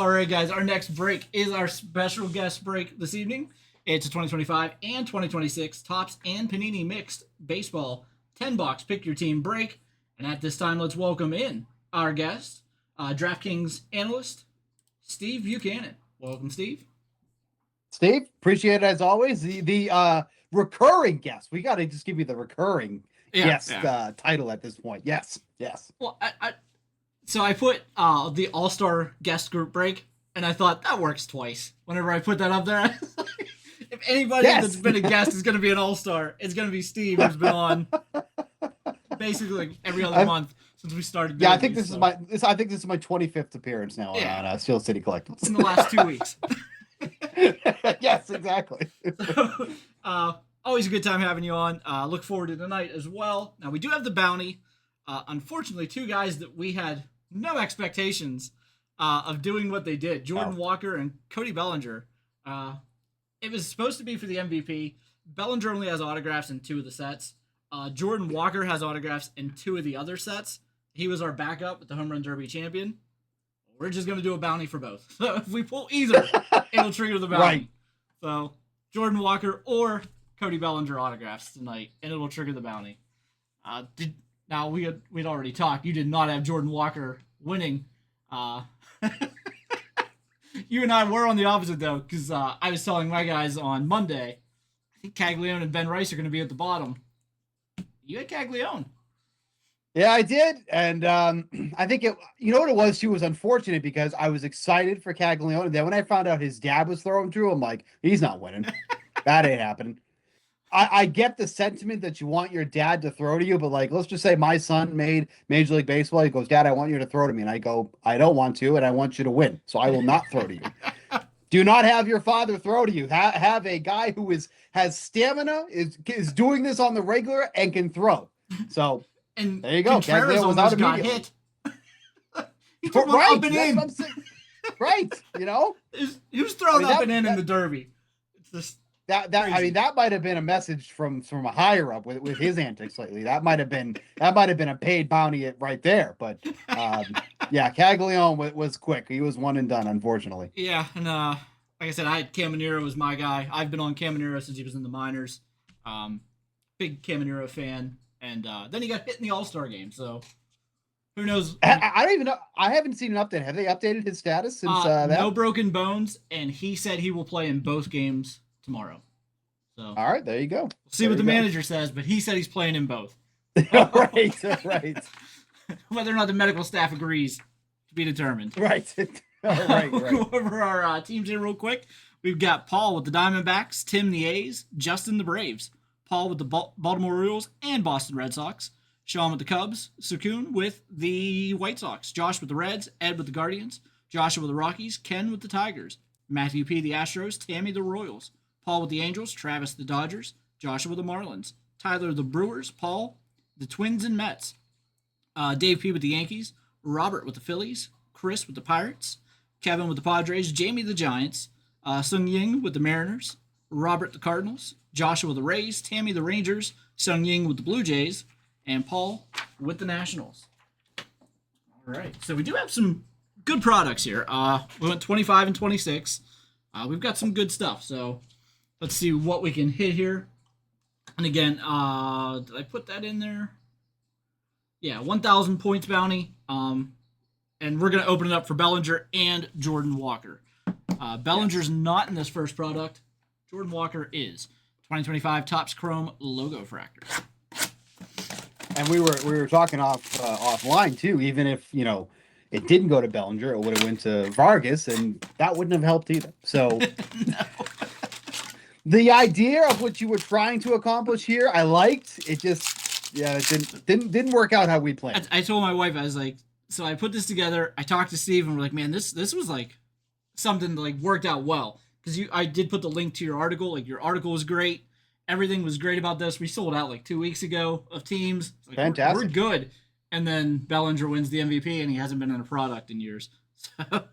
All right, guys, our next break is our special guest break this evening. It's a 2025 and 2026 Topps and Panini Mixed Baseball 10 box pick your team break. And at this time, let's welcome in our guest, DraftKings analyst, Steve Buchanan. Welcome, Steve. Steve, appreciate it as always. The recurring guest. We got to just give you the recurring guest title at this point. Yes. Well, so I put the All-Star guest group break, and I thought that works twice. Whenever I put that up there, if anybody that's been a guest is going to be an All-Star, it's going to be Steve, who's been on basically every other month since we started. Yeah, I think this is my 25th appearance now on Steel City Collectibles in the last 2 weeks. Yes, exactly. Always a good time having you on. Look forward to tonight as well. Now, we do have the bounty. Unfortunately, two guys that we had no expectations of doing what they did, Jordan Walker and Cody Bellinger. It was supposed to be for the MVP. Bellinger only has autographs in 2 of the sets. Jordan Walker has autographs in 2 of the other sets. He was our backup with the Home Run Derby champion. We're just going to do a bounty for both. So if we pull either, it'll trigger the bounty. Right. So Jordan Walker or Cody Bellinger autographs tonight, and it'll trigger the bounty. Now, we'd already talked. You did not have Jordan Walker winning. You and I were on the opposite, though, because I was telling my guys on Monday, I think Caglione and Ben Rice are going to be at the bottom. You had Caglione. Yeah, I did, and I think you know what it was? She was unfortunate because I was excited for Caglione, and then when I found out his dad was throwing through, I'm like, he's not winning. That ain't happening. I get the sentiment that you want your dad to throw to you, but like, let's just say my son made Major League Baseball. He goes, Dad, I want you to throw to me. And I go, I don't want to, and I want you to win. So I will not throw to you. Do not have your father throw to you. Have a guy who has stamina, is doing this on the regular, and can throw. So and there you go. Caglione almost got hit. He took one up and in. Right, you know? He was thrown up and in the Derby. It's just... That might have been a message from a higher up with his antics lately. That might have been a paid bounty right there. But Caglione was quick. He was one and done, unfortunately. Yeah, and like I said, I had Caminero as my guy. I've been on Caminero since he was in the minors. Big Caminero fan, and then he got hit in the All-Star game. So who knows? I don't even know. I haven't seen an update. Have they updated his status since that? No broken bones, and he said he will play in both games tomorrow. So all right, there you go. We'll see what the manager says, but he said he's playing in both. Right. Whether or not the medical staff agrees to be determined. Right. Right. We'll go over our teams here real quick. We've got Paul with the Diamondbacks, Tim the A's, Justin the Braves, Paul with the Baltimore Orioles and Boston Red Sox, Sean with the Cubs, Sukun with the White Sox, Josh with the Reds, Ed with the Guardians, Joshua with the Rockies, Ken with the Tigers, Matthew P. the Astros, Tammy the Royals, Paul with the Angels, Travis the Dodgers, Joshua with the Marlins, Tyler the Brewers, Paul the Twins and Mets, Dave P. with the Yankees, Robert with the Phillies, Chris with the Pirates, Kevin with the Padres, Jamie the Giants, Sung Ying with the Mariners, Robert the Cardinals, Joshua with the Rays, Tammy the Rangers, Sung Ying with the Blue Jays, and Paul with the Nationals. All right, so we do have some good products here. We went 25 and 26. We've got some good stuff, so let's see what we can hit here. And again, did I put that in there? Yeah, 1,000 points bounty. And we're going to open it up for Bellinger and Jordan Walker. Bellinger's not in this first product. Jordan Walker is. 2025 Topps Chrome Logo Fractors. And we were talking offline too. Even if it didn't go to Bellinger, it would have went to Vargas, and that wouldn't have helped either. So No. The idea of what you were trying to accomplish here, I liked. It just it didn't work out how we planned. I told my wife, I was like, so I put this together. I talked to Steve, and we're like, man, this was like something that like worked out well, because I did put the link to your article. Like, your article was great. Everything was great about this. We sold out like 2 weeks ago of teams. Like, fantastic. We're good. And then Bellinger wins the MVP, and he hasn't been in a product in years. So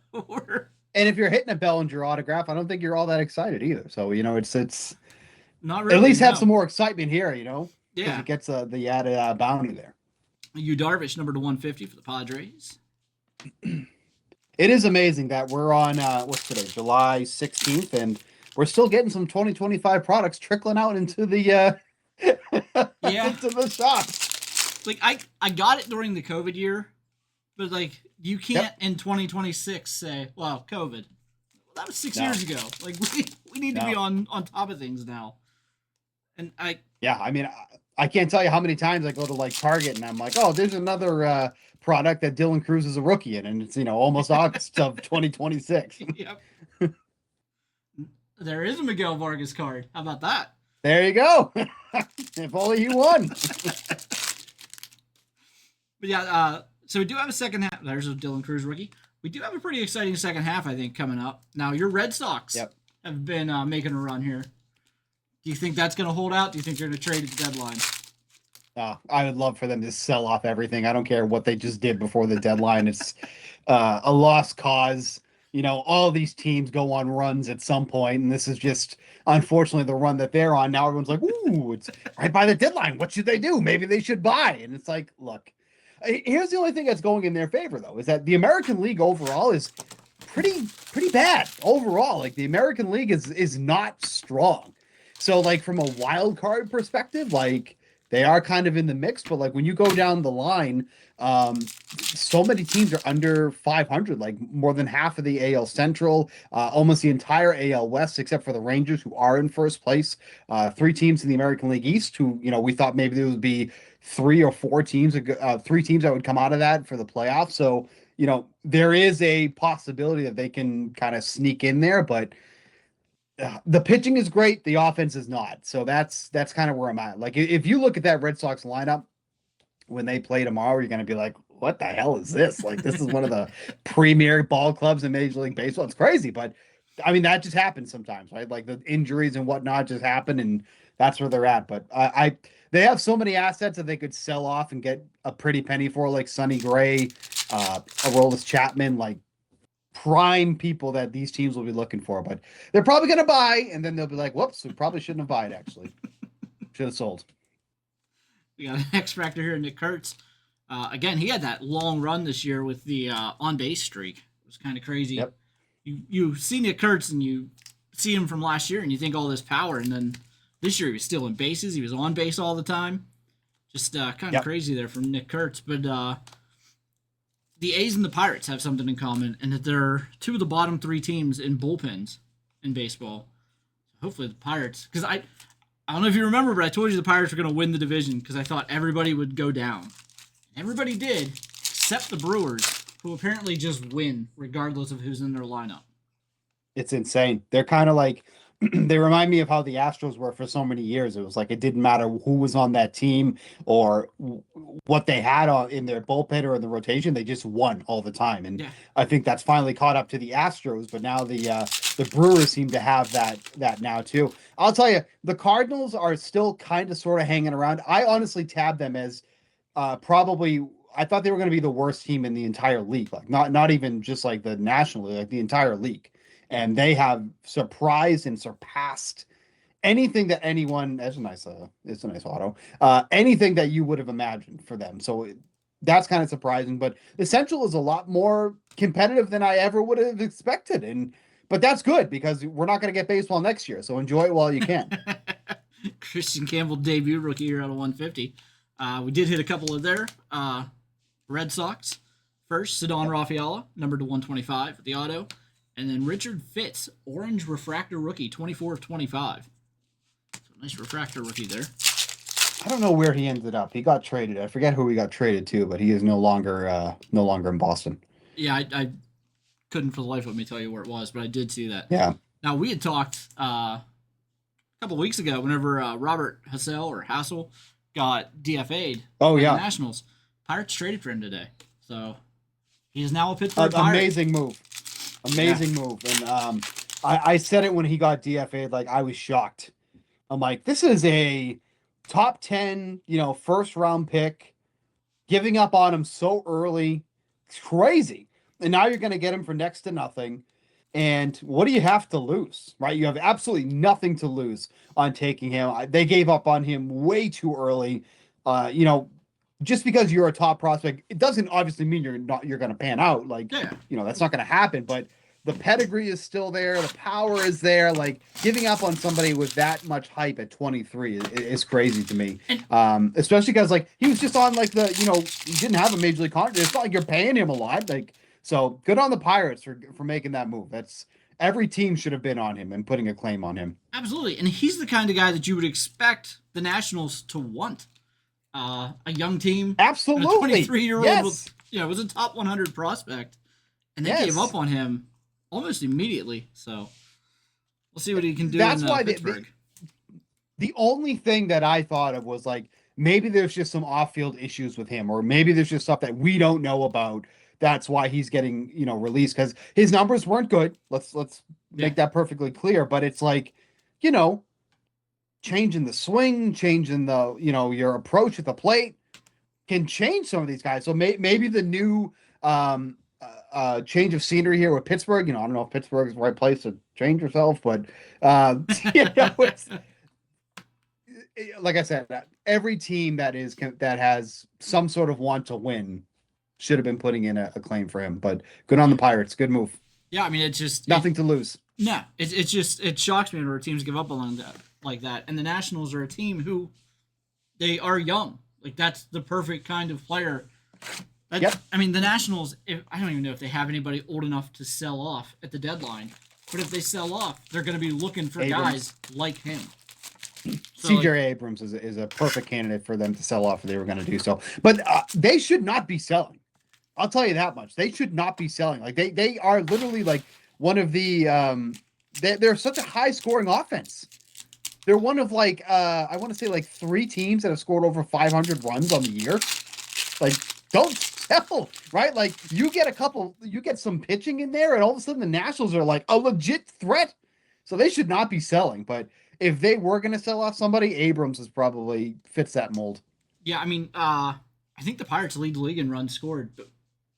And if you're hitting a Bellinger autograph, I don't think you're all that excited either. So it's not really. At least have some more excitement here, Yeah, it gets the added bounty there. Yu Darvish, number to 150 for the Padres. It is amazing that we're on what's today, July 16th, and we're still getting some 2025 products trickling out into the Yeah, into the shops. like I got it during the COVID year, but like you can't Yep. in 2026 say, well, COVID. Well, that was 6 years No. ago. Like we need to be No. on top of things now. And I Yeah, I mean, I can't tell you how many times I go to like Target and I'm like, oh, there's another product that Dylan Cruz is a rookie in, and it's almost August of 2026. yep, there is a Miguel Vargas card. How about that? There you go. If only he won. But yeah, so we do have a second half. There's a Dylan Cruz rookie. We do have a pretty exciting second half, I think, coming up. Now, your Red Sox Yep. have been making a run here. Do you think that's going to hold out? Do you think they're going to trade at the deadline? I would love for them to sell off everything. I don't care what they just did before the deadline. It's a lost cause. All these teams go on runs at some point, and this is just unfortunately the run that they're on. Now everyone's like, "Ooh, it's right by the deadline. What should they do? Maybe they should buy." And it's like, look, here's the only thing that's going in their favor, though, is that the American League overall is pretty bad overall. Like the American League is not strong. So like from a wild card perspective, like they are kind of in the mix, but like when you go down the line, so many teams are under 500, like more than half of the AL Central, almost the entire AL West, except for the Rangers, who are in first place. Three teams in the American League East, who we thought maybe there would be three or four teams, three teams that would come out of that for the playoffs. So there is a possibility that they can kind of sneak in there, but the pitching is great, the offense is not. So that's kind of where I'm at. Like if you look at that Red Sox lineup when they play tomorrow, you're going to be like, what the hell is this? Like this is one of the premier ball clubs in Major League Baseball. It's crazy, but I mean that just happens sometimes, right? Like the injuries and whatnot just happen, and that's where they're at. But they have so many assets that they could sell off and get a pretty penny for, like Sonny Gray, Aroldis Chapman, like prime people that these teams will be looking for. But they're probably going to buy, and then they'll be like, whoops, we probably shouldn't have bought, actually. Should have sold. We got an X Factor here, Nick Kurtz. Again, he had that long run this year with the on base streak. It was kind of crazy. Yep. You see Nick Kurtz and you see him from last year and you think all this power, and then this year he was still in bases. He was on base all the time. Just kind of crazy there from Nick Kurtz. But the A's and the Pirates have something in common, and that they're two of the bottom three teams in bullpens in baseball. Hopefully the Pirates, because I don't know if you remember, but I told you the Pirates were going to win the division because I thought everybody would go down. Everybody did, except the Brewers, who apparently just win regardless of who's in their lineup. It's insane. They're kind of like, they remind me of how the Astros were for so many years. It was like it didn't matter who was on that team or what they had in their bullpen or in the rotation. They just won all the time. And I think that's finally caught up to the Astros. But now the Brewers seem to have that now too. I'll tell you, the Cardinals are still kind of sort of hanging around. I honestly tab them as probably. I thought they were going to be the worst team in the entire league, like not even just like the National League, like the entire league. And they have surprised and surpassed anything that anyone. It's a nice auto. Anything that you would have imagined for them. So that's kind of surprising. But the Central is a lot more competitive than I ever would have expected, but that's good because we're not going to get baseball next year. So enjoy it while you can. Christian Campbell debut rookie here out of 150. We did hit a couple of their Red Sox. First, Cedon Rafaela, numbered to 125 with the auto. And then Richard Fitz, orange refractor rookie, 24 of 25. So nice refractor rookie there. I don't know where he ended up. He got traded. I forget who he got traded to, but he is no longer in Boston. Yeah, I couldn't for the life of me tell you where it was, but I did see that. Yeah. Now, we had talked a couple weeks ago whenever Robert Hassel got DFA'd by the Nationals. Pirates traded for him today. So he is now a Pittsburgh Pirate. Amazing move. Amazing move. And I said it when he got DFA'd, like I was shocked. I'm like, this is a top 10, first round pick, giving up on him so early. It's crazy. And now you're going to get him for next to nothing. And what do you have to lose, right? You have absolutely nothing to lose on taking him. They gave up on him way too early. just because you're a top prospect, it doesn't obviously mean you're going to pan out. Like, Yeah. that's not going to happen. But the pedigree is still there. The power is there. Like giving up on somebody with that much hype at 23 is crazy to me. And Especially because like he was just on like he didn't have a major league contract. It's not like you're paying him a lot. Like, so good on the Pirates for making that move. That's every team should have been on him and putting a claim on him. absolutely. And he's the kind of guy that you would expect the Nationals to want. A young team. Absolutely. A 23-year-old yes. was a top 100 prospect. And they Yes. gave up on him almost immediately. So we'll see what he can do That's in why Pittsburgh. The only thing that I thought of was like maybe there's just some off-field issues with him, or maybe there's just stuff that we don't know about. That's why he's getting released, because his numbers weren't good. Let's make that perfectly clear. But it's like, changing the swing, changing the your approach at the plate can change some of these guys. So maybe the new change of scenery here with Pittsburgh. I don't know if Pittsburgh is the right place to change yourself, but it's, like I said, every team that has some sort of want to win should have been putting in a claim for him. But good on the Pirates. Good move. Yeah, I mean, it's just nothing to lose. No, it's just it shocks me whenever teams give up along that like that. And the Nationals are a team who they are young. Like that's the perfect kind of player. Yep. I mean, the Nationals. I don't even know if they have anybody old enough to sell off at the deadline. But if they sell off, they're going to be looking for guys like him. So, CJ Abrams is a perfect candidate for them to sell off if they were going to do so. But they should not be selling. I'll tell you that much. They should not be selling. Like they are literally like one of the they're such a high scoring offense. They're one of like I want to say like 3 teams that have scored over 500 runs on the year. Like don't sell, right? Like you get some pitching in there, and all of a sudden the Nationals are like a legit threat. So they should not be selling. But if they were going to sell off somebody, Abrams is probably fits that mold. Yeah, I mean, I think the Pirates lead the league in runs scored, but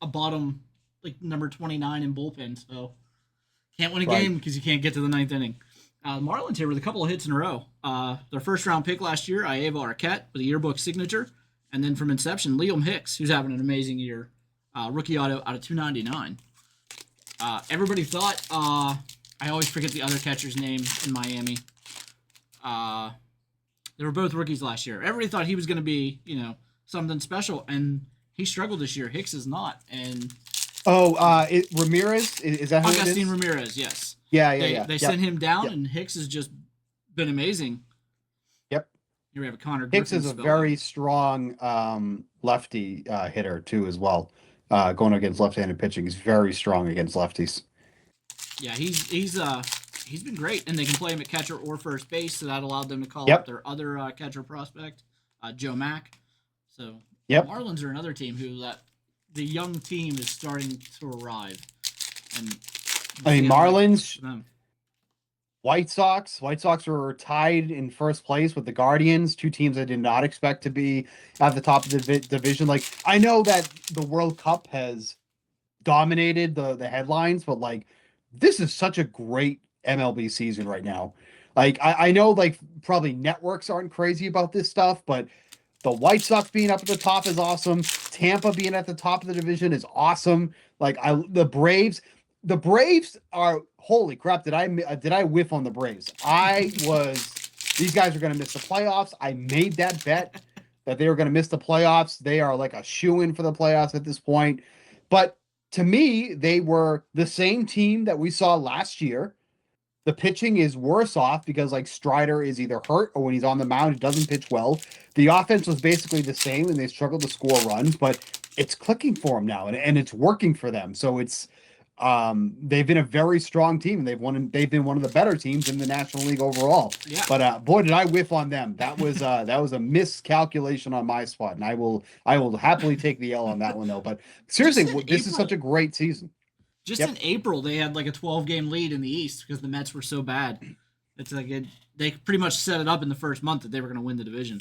a bottom like number 29 in bullpen. So can't win a game because you can't get to the 9th inning. The Marlins here with a couple of hits in a row. Their first round pick last year, Ieva Arquette with a yearbook signature, and then from inception, Liam Hicks, who's having an amazing year, rookie auto out of 299. Everybody thought I always forget the other catcher's name in Miami. They were both rookies last year. Everybody thought he was going to be, something special, and he struggled this year. Hicks is not. And Ramirez is that who Augustin it is? Ramirez, yes. Yeah. They sent him down, and Hicks has just been amazing. Yep. Here we have a Connor Hicks Griffin is a very strong lefty hitter too, as well. Going against left-handed pitching, he's very strong against lefties. Yeah, he's been great, and they can play him at catcher or first base, so that allowed them to call up their other catcher prospect, Joe Mack. So Marlins are another team who the young team is starting to arrive. And I mean, Marlins, White Sox were tied in first place with the Guardians, 2 teams I did not expect to be at the top of the division. Like, I know that the World Cup has dominated the headlines, but like, this is such a great MLB season right now. Like, I know like probably networks aren't crazy about this stuff, but the White Sox being up at the top is awesome. Tampa being at the top of the division is awesome. Like the Braves are, holy crap. Did I whiff on the Braves? These guys are going to miss the playoffs. I made that bet that they were going to miss the playoffs. They are like a shoo-in for the playoffs at this point. But to me, they were the same team that we saw last year. The pitching is worse off because like Strider is either hurt or when he's on the mound, he doesn't pitch well. The offense was basically the same and they struggled to score runs, but it's clicking for them now and it's working for them. So it's they've been a very strong team and they've been one of the better teams in the National League overall. Yeah. But boy, did I whiff on them. That was a miscalculation on my spot, and I will happily take the L on that one though. But seriously, this is such a great season. Just in April, they had like a 12-game lead in the East because the Mets were so bad. It's like they pretty much set it up in the first month that they were going to win the division.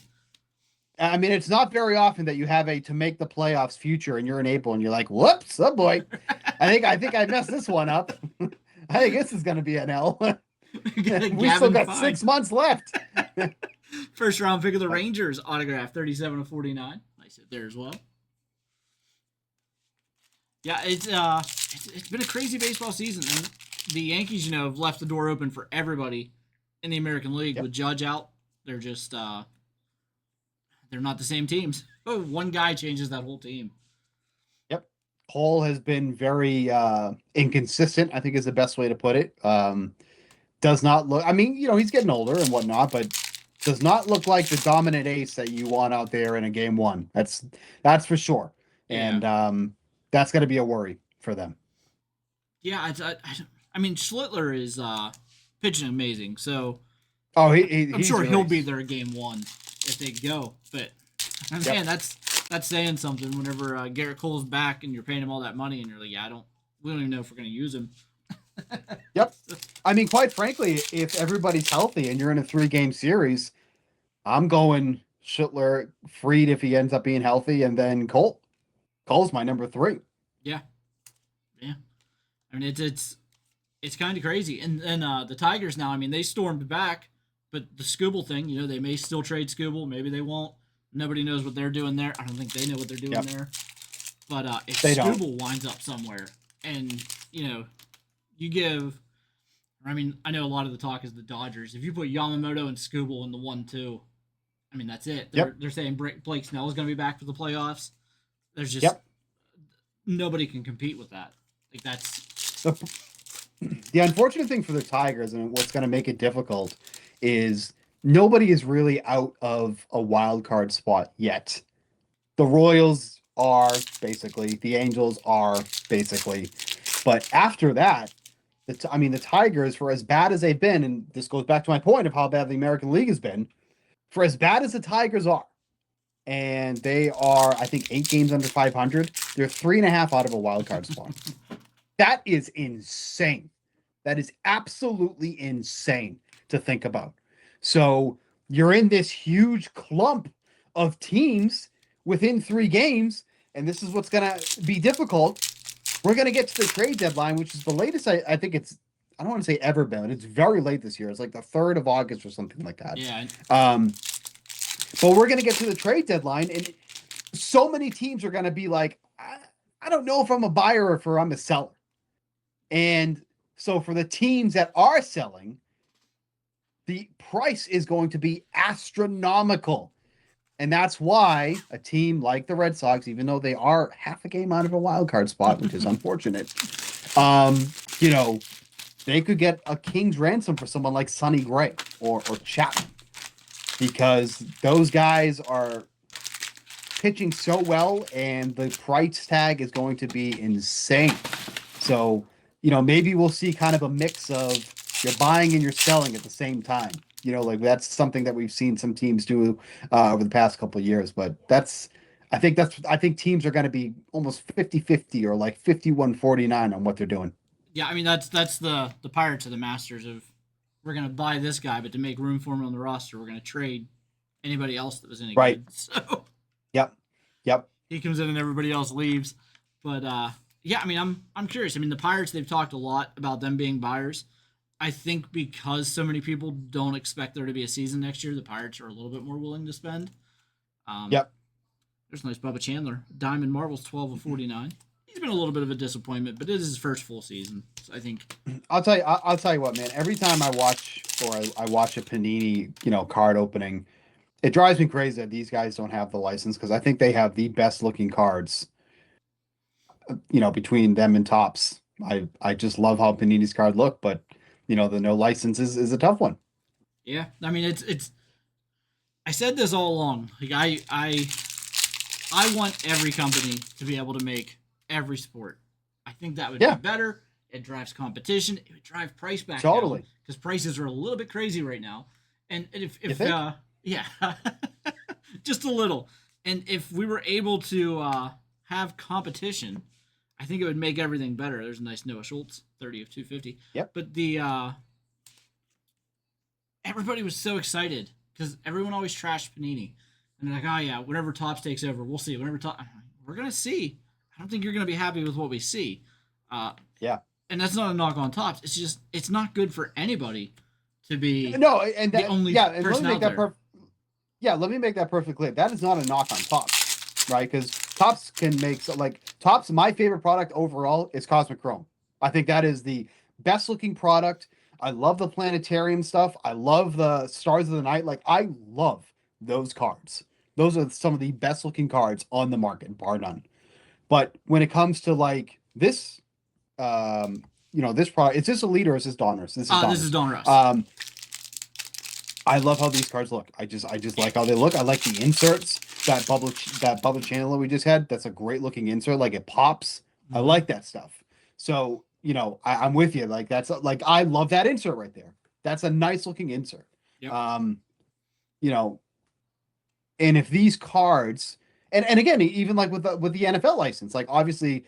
I mean, it's not very often that you have to make the playoffs future and you're in April and you're like, whoops, oh boy. I think I messed this one up. I think this is going to be an L. We still got 6 months left. First round pick of the Rangers autograph, 37/49. nice hit there as well. Yeah, it's been a crazy baseball season, and the Yankees, have left the door open for everybody in the American League. Yep. With Judge out. They're just they're not the same teams. Oh, one guy changes that whole team. Yep. Cole has been very inconsistent, I think is the best way to put it. Does not look, I mean, he's getting older and whatnot, but does not look like the dominant ace that you want out there in a game one. That's for sure. Yeah. And that's going to be a worry for them. Yeah, I mean, Schlittler is pitching amazing, so I'm sure he'll he'll be there game one if they go. But man, that's saying something. Whenever Garrett Cole's back and you're paying him all that money, and you're like, yeah, we don't even know if we're going to use him. Yep. I mean, quite frankly, if everybody's healthy and you're in a 3-game series, I'm going Schlittler, Fried if he ends up being healthy, and then Cole. Cole's my number 3. Yeah. I mean, it's kind of crazy. And then the Tigers now, I mean, they stormed back, but the Skubal thing, they may still trade Skubal. Maybe they won't. Nobody knows what they're doing there. I don't think they know what they're doing there. But if Skubal winds up somewhere and, you give, I mean, I know a lot of the talk is the Dodgers. If you put Yamamoto and Skubal in the 1-2, I mean, that's it. They're saying Blake Snell is going to be back for the playoffs. There's just nobody can compete with that. Like, that's the unfortunate thing for the Tigers, and what's going to make it difficult, is nobody is really out of a wild card spot yet. The Royals are basically, the Angels are basically, but after that, the Tigers, for as bad as they've been, and this goes back to my point of how bad the American League has been, for as bad as the Tigers are, and they are, I think, 8 games under 500, they're 3.5 out of a wild card spot. That is insane. That is absolutely insane to think about. So you're in this huge clump of teams within 3 games, and this is what's going to be difficult. We're going to get to the trade deadline, which is the latest I think it's, I don't want to say ever been, but it's very late this year. It's like the 3rd of August or something like that. Yeah. But we're going to get to the trade deadline, and so many teams are going to be like, I don't know if I'm a buyer or if I'm a seller. And so for the teams that are selling, the price is going to be astronomical. And that's why a team like the Red Sox, even though they are half a game out of a wild card spot, which is unfortunate, they could get a king's ransom for someone like Sonny Gray or Chapman, because those guys are pitching so well and the price tag is going to be insane. So, maybe we'll see kind of a mix of you're buying and you're selling at the same time. Like that's something that we've seen some teams do over the past couple of years. But I think teams are going to be almost 50-50 or like 51-49 on what they're doing. Yeah, I mean, that's the Pirates of the Masters of, we're going to buy this guy, but to make room for him on the roster, we're going to trade anybody else that was any good. So Yep. He comes in and everybody else leaves. But yeah, I mean, I'm curious. I mean, the Pirates, they've talked a lot about them being buyers. I think because so many people don't expect there to be a season next year, the Pirates are a little bit more willing to spend. There's a nice Bubba Chandler. Diamond Marvel's 12 of 49. He's been a little bit of a disappointment, but it is his first full season. So I think I'll tell you what, man. Every time I watch a Panini, card opening, it drives me crazy that these guys don't have the license, because I think they have the best looking cards. Between them and Topps, I just love how Panini's card look, but the no license is a tough one. Yeah, I mean it's. I said this all along. Like I want every company to be able to make every sport. I think that would be better. It drives competition. It would drive price back down, because prices are a little bit crazy right now. And if yeah, just a little. And if we were able to have competition, I think it would make everything better. There's a nice Noah Schultz, 30 of 250. Yep. But everybody was so excited because everyone always trashed Panini. And they're like, oh yeah, whenever Topps takes over, we'll see. We're going to see. I don't think you're going to be happy with what we see. Yeah. And that's not a knock on Topps. It's just, it's not good for anybody to be the only person out there. Let me make that perfectly clear. That is not a knock on Topps. right? Because Topps can make like Topps. My favorite product overall is Cosmic Chrome. I think that is the best looking product. I love the planetarium stuff. I love the Stars of the Night. Like I love those cards. Those are some of the best looking cards on the market, bar none. But when it comes to like this, this product, is this Elite or is this Donruss? This is Donruss. This is Donruss. I love how these cards look. I just like how they look. I like the inserts. That bubble channel that we just had. That's a great looking insert. Like it pops. I like that stuff. So I'm with you. Like that's like I love that insert right there. That's a nice looking insert. Yep. And if these cards, and again, even like with the NFL license, like obviously,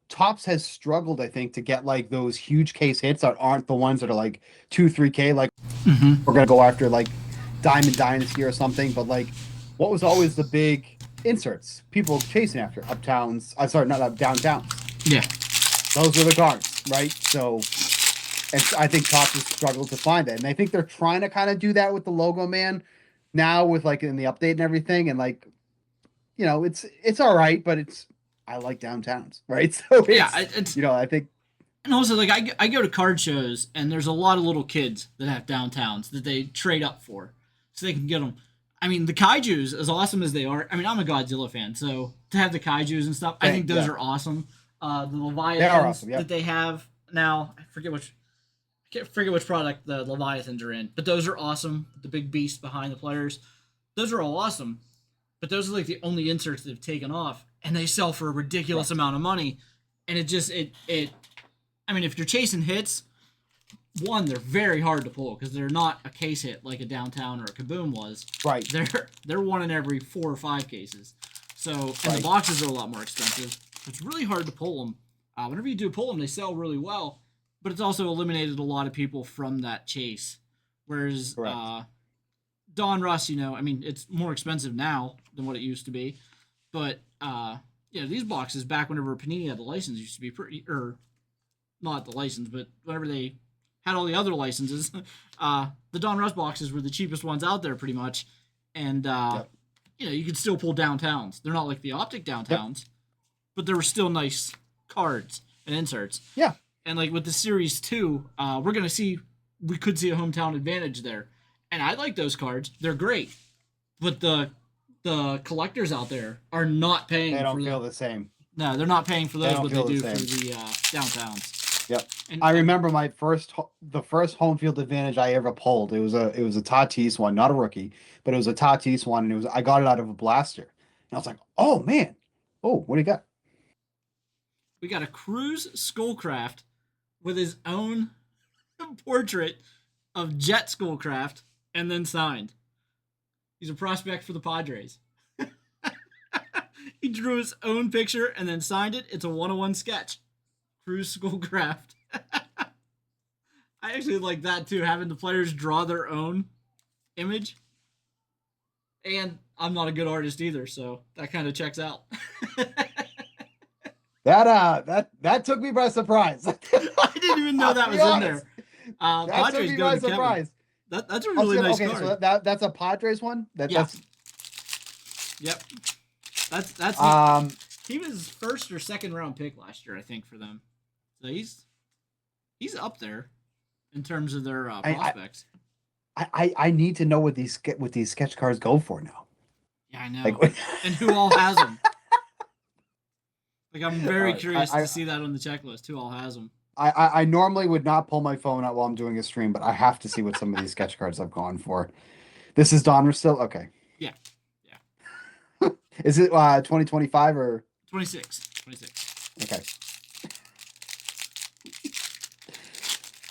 Topps has struggled, I think, to get like those huge case hits that aren't the ones that are like 2-3K. Like we're gonna go after like Diamond Dynasty or something. But like, what was always the big inserts people chasing after? Uptowns. I'm sorry, not downtowns. Yeah, those were the cards, right? So, and I think Topps has struggled to find that, and I think they're trying to kind of do that with the logo man now, with like in the update and everything, and like, it's all right, but I like downtowns, right? So it's I think. And also, like, I go to card shows, and there's a lot of little kids that have downtowns that they trade up for, so they can get them. I mean, the kaijus, as awesome as they are, I mean, I'm a Godzilla fan, so to have the kaijus and stuff, I think those are awesome. The Leviathans that they have now, I can't forget which product the Leviathans are in, but those are awesome. The big beast behind the players, those are all awesome. But those are like the only inserts they've taken off, and they sell for a ridiculous amount of money. And I mean, if you're chasing hits, one, they're very hard to pull because they're not a case hit like a Downtown or a Kaboom was. Right. They're one in every 4 or 5 cases. So, and the boxes are a lot more expensive. It's really hard to pull them. Whenever you do pull them, they sell really well, but it's also eliminated a lot of people from that chase. Whereas Donruss, I mean, it's more expensive now than what it used to be. But, these boxes, back whenever Panini had the license, used to be or not the license, but whenever they had all the other licenses, the Donruss boxes were the cheapest ones out there pretty much. And, you could still pull downtowns. They're not like the Optic downtowns, but there were still nice cards and inserts. Yeah. And like with the Series 2, we could see a hometown advantage there. And I like those cards. They're great. But the collectors out there are not paying for them. They don't feel the same. No, they're not paying for those what they do for the downtowns. Yep. And I remember the first home field advantage I ever pulled. It was a Tatis one, not a rookie, but it was a Tatis one, and I got it out of a blaster. And I was like, "Oh man. Oh, what do you got?" We got a Cruz Schoolcraft with his own portrait of Jet Schoolcraft and then signed. He's a prospect for the Padres. He drew his own picture and then signed it. It's a 101 sketch. Cruz Schoolcraft. I actually like that too, having the players draw their own image. And I'm not a good artist either, so that kind of checks out. That took me by surprise. I didn't even know that was in there. That took me by surprise. That's a really nice card. So that's a Padres one. That's yep. That's he was first or second round pick last year, I think, for them. So he's up there in terms of their prospects. I need to know what these sketch cards go for now. Yeah, I know. And who all has them? Like, I'm very curious to see that on the checklist. Who all has them? I normally would not pull my phone out while I'm doing a stream, but I have to see what some of these sketch cards I've gone for. This is Donruss still? Okay. Yeah. Is it 2025 or 26? Okay.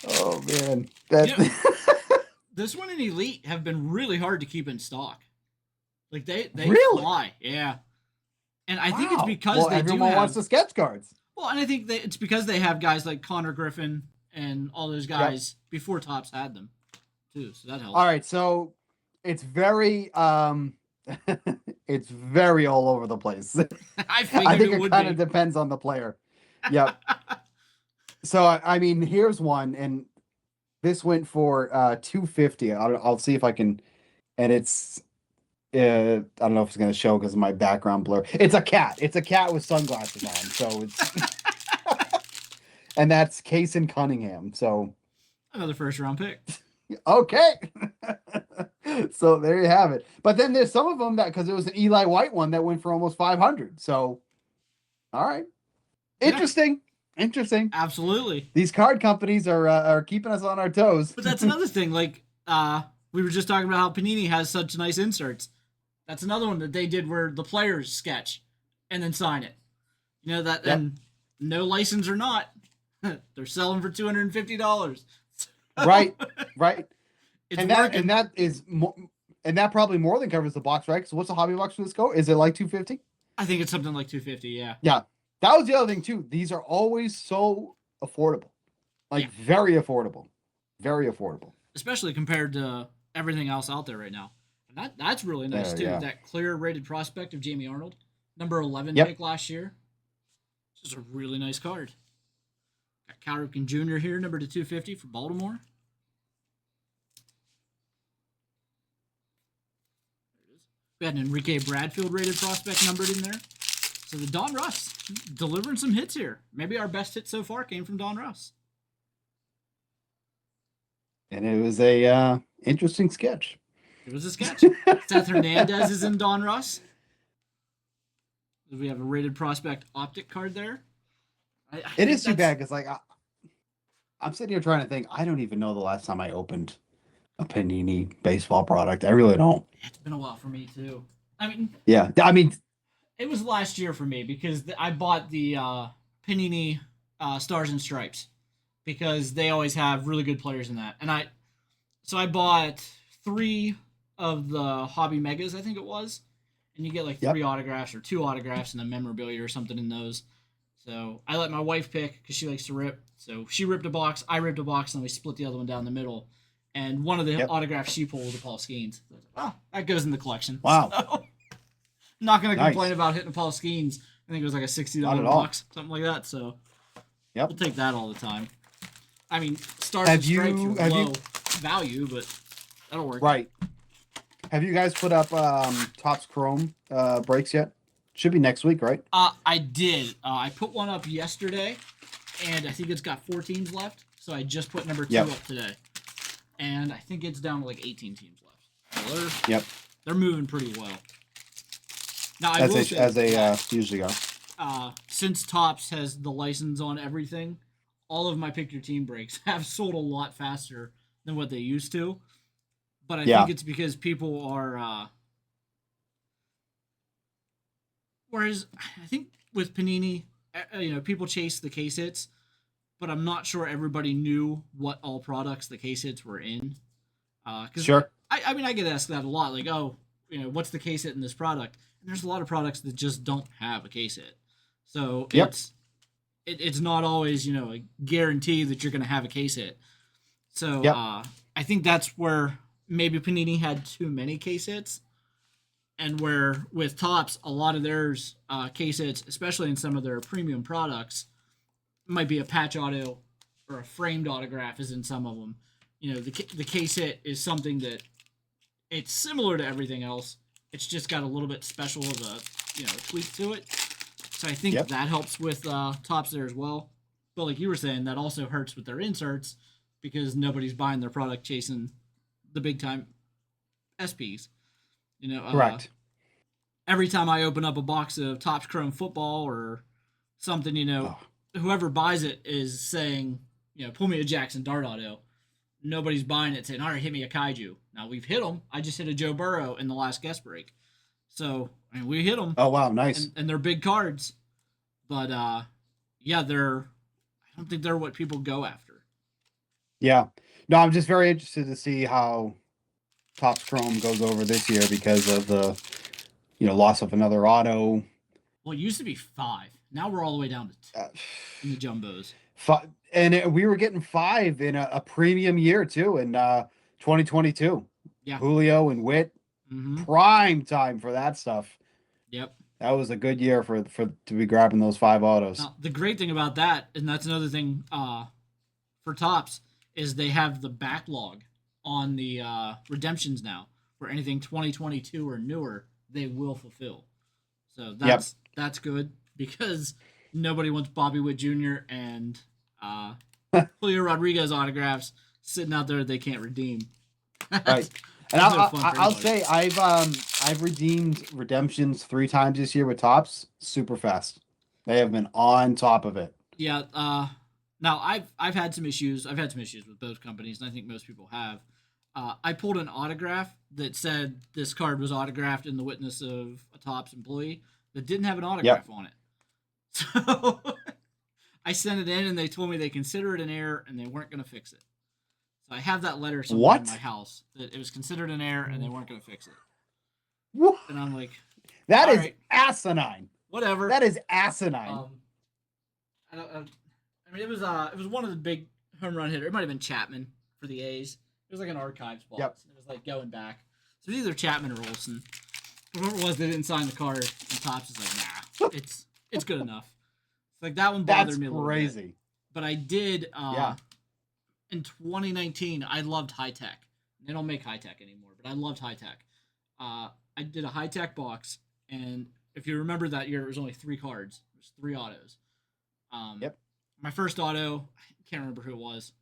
Oh man, this one and Elite have been really hard to keep in stock. Like they really fly, yeah. And I think it's because everyone wants the sketch cards. Well, and I think it's because they have guys like Connor Griffin and all those guys before Topps had them too. So that helps. All right, so it's very it's very all over the place. I think it kind of depends on the player. Yep. So I mean, here's one, and this went for $250. I'll see if I can, and it's I don't know if it's going to show because of my background blur. It's a cat. It's a cat with sunglasses on. So it's and that's Kason Cunningham. So Another first round pick. okay. So there you have it. But then there's some of them that because it was an Eli White one that went for almost 500. So all right. Yeah, Interesting. Interesting. absolutely. These card companies are keeping us on our toes. But that's another thing. Like, we were just talking about how Panini has such nice inserts. That's another one that they did where the players sketch and then sign it. You know that, Yep. and no license or not, they're selling for $250. Right. Right. It's And working. that is and that probably more than covers the box, right? So what's the hobby box for this go? Is it like 250? I think it's something like 250. Yeah. Yeah. That was the other thing too. These are always so affordable. Like Yeah. very affordable. Very affordable. Especially compared to everything else out there right now. And that's really nice too. Yeah. That clear rated prospect of Jamie Arnold, number 11 Yep. pick last year. This is a really nice card. Got Cal Ripken Jr. here, number to 250 for Baltimore. We had an Enrique Bradfield rated prospect numbered in there. So the Don Russ delivering some hits here. Maybe our best hit so far came from Don Russ. And it was a interesting sketch. It was a sketch. Seth Hernandez is in Don Russ. We have a rated prospect optic card there. It is too bad because like I'm sitting here trying to think. I don't even know the last time I opened a Panini baseball product. I really don't. It's been a while for me too. I mean, Yeah, I mean, it was last year for me because I bought the Panini Stars and Stripes because they always have really good players in that. And I bought 3 of the Hobby Megas, I think it was, and you get like 3 autographs or 2 autographs and a memorabilia or something in those. So I let my wife pick because she likes to rip. So she ripped a box, I ripped a box, and we split the other one down the middle. And one of the autographs she pulled was a Paul Skeens. So that goes in the collection. Wow. So, I'm not going to Nice. complain about hitting a Paul Skeens. I think it was like a $60 Not at all. box, something like that. So Yep. we'll take that all the time. I mean, Stars Have and Stripes you- are have low you- value, but that'll work. right. Have you guys put up Topps Chrome breaks yet? Should be next week, right? I did. I put one up yesterday, and I think it's got 4 teams left. So I just put number 2 up today, and I think it's down to like 18 teams left. So they're moving pretty well. Now I will say as they usually go. Since Topps has the license on everything, all of my pick your team breaks have sold a lot faster than what they used to. But I think it's because people are. Whereas I think with Panini, people chase the case hits, but I'm not sure everybody knew what all products the case hits were in. Sure. I mean, I get asked that a lot, like, what's the case hit in this product? And there's a lot of products that just don't have a case hit. So it's not always, a guarantee that you're going to have a case hit. So I think that's where maybe Panini had too many case hits. And where with Topps, a lot of theirs case hits, especially in some of their premium products, might be a patch auto or a framed autograph is in some of them. The case hit is something that it's similar to everything else. It's just got a little bit special of a tweak to it. So I think that helps with Topps there as well. But like you were saying, that also hurts with their inserts because nobody's buying their product chasing the big time SPs. Correct. Every time I open up a box of Topps Chrome football or something, whoever buys it is saying, pull me a Jackson Dart auto. Nobody's buying it saying, all right, hit me a Kaiju. Now we've hit them. I just hit a Joe Burrow in the last guest break. So, we hit them. Oh, wow. Nice. And they're big cards. But, I don't think they're what people go after. Yeah. No, I'm just very interested to see how Topps Chrome goes over this year because of the, loss of another auto. Well, it used to be 5. Now we're all the way down to 2 in the jumbos. We were getting 5 in a premium year too in 2022. Yeah. Julio and Witt, prime time for that stuff. Yep. That was a good year for to be grabbing those 5 autos. Now, the great thing about that, and that's another thing for Topps, is they have the backlog on the redemptions now, for anything 2022 or newer, they will fulfill. So Yep. that's good because nobody wants Bobby Witt Jr. and Julio Rodriguez autographs sitting out there they can't redeem. Right. And That's no fun for I'll anybody. say I've redeemed redemptions 3 times this year with Tops super fast. They have been on top of it. Yeah. Now I've had some issues. I've had some issues with both companies, and I think most people have. I pulled an autograph that said this card was autographed in the witness of a Topps employee that didn't have an Yep. autograph on it. So I sent it in, and they told me they consider it an error and they weren't going to fix it. So I have that letter somewhere in my What? house that it was considered an error and they weren't going to fix it. Wha- And I'm like, That all is right, asinine. whatever. That is asinine. I mean, it was one of the big home run hitter. It might have been Chapman for the A's. It was like an archives box. Yep. It was like going back. So it was either Chapman or Olsen. Whoever it was, they didn't sign the card. And Topps is like, nah, it's good enough. It's like that one bothered That's me a little bit. crazy. But I did. Yeah. In 2019, I loved high tech. They don't make high tech anymore, but I loved high tech. I did a high tech box, and if you remember that year, it was only 3 cards. It was 3 autos. Yep. My first auto, I can't remember who it was.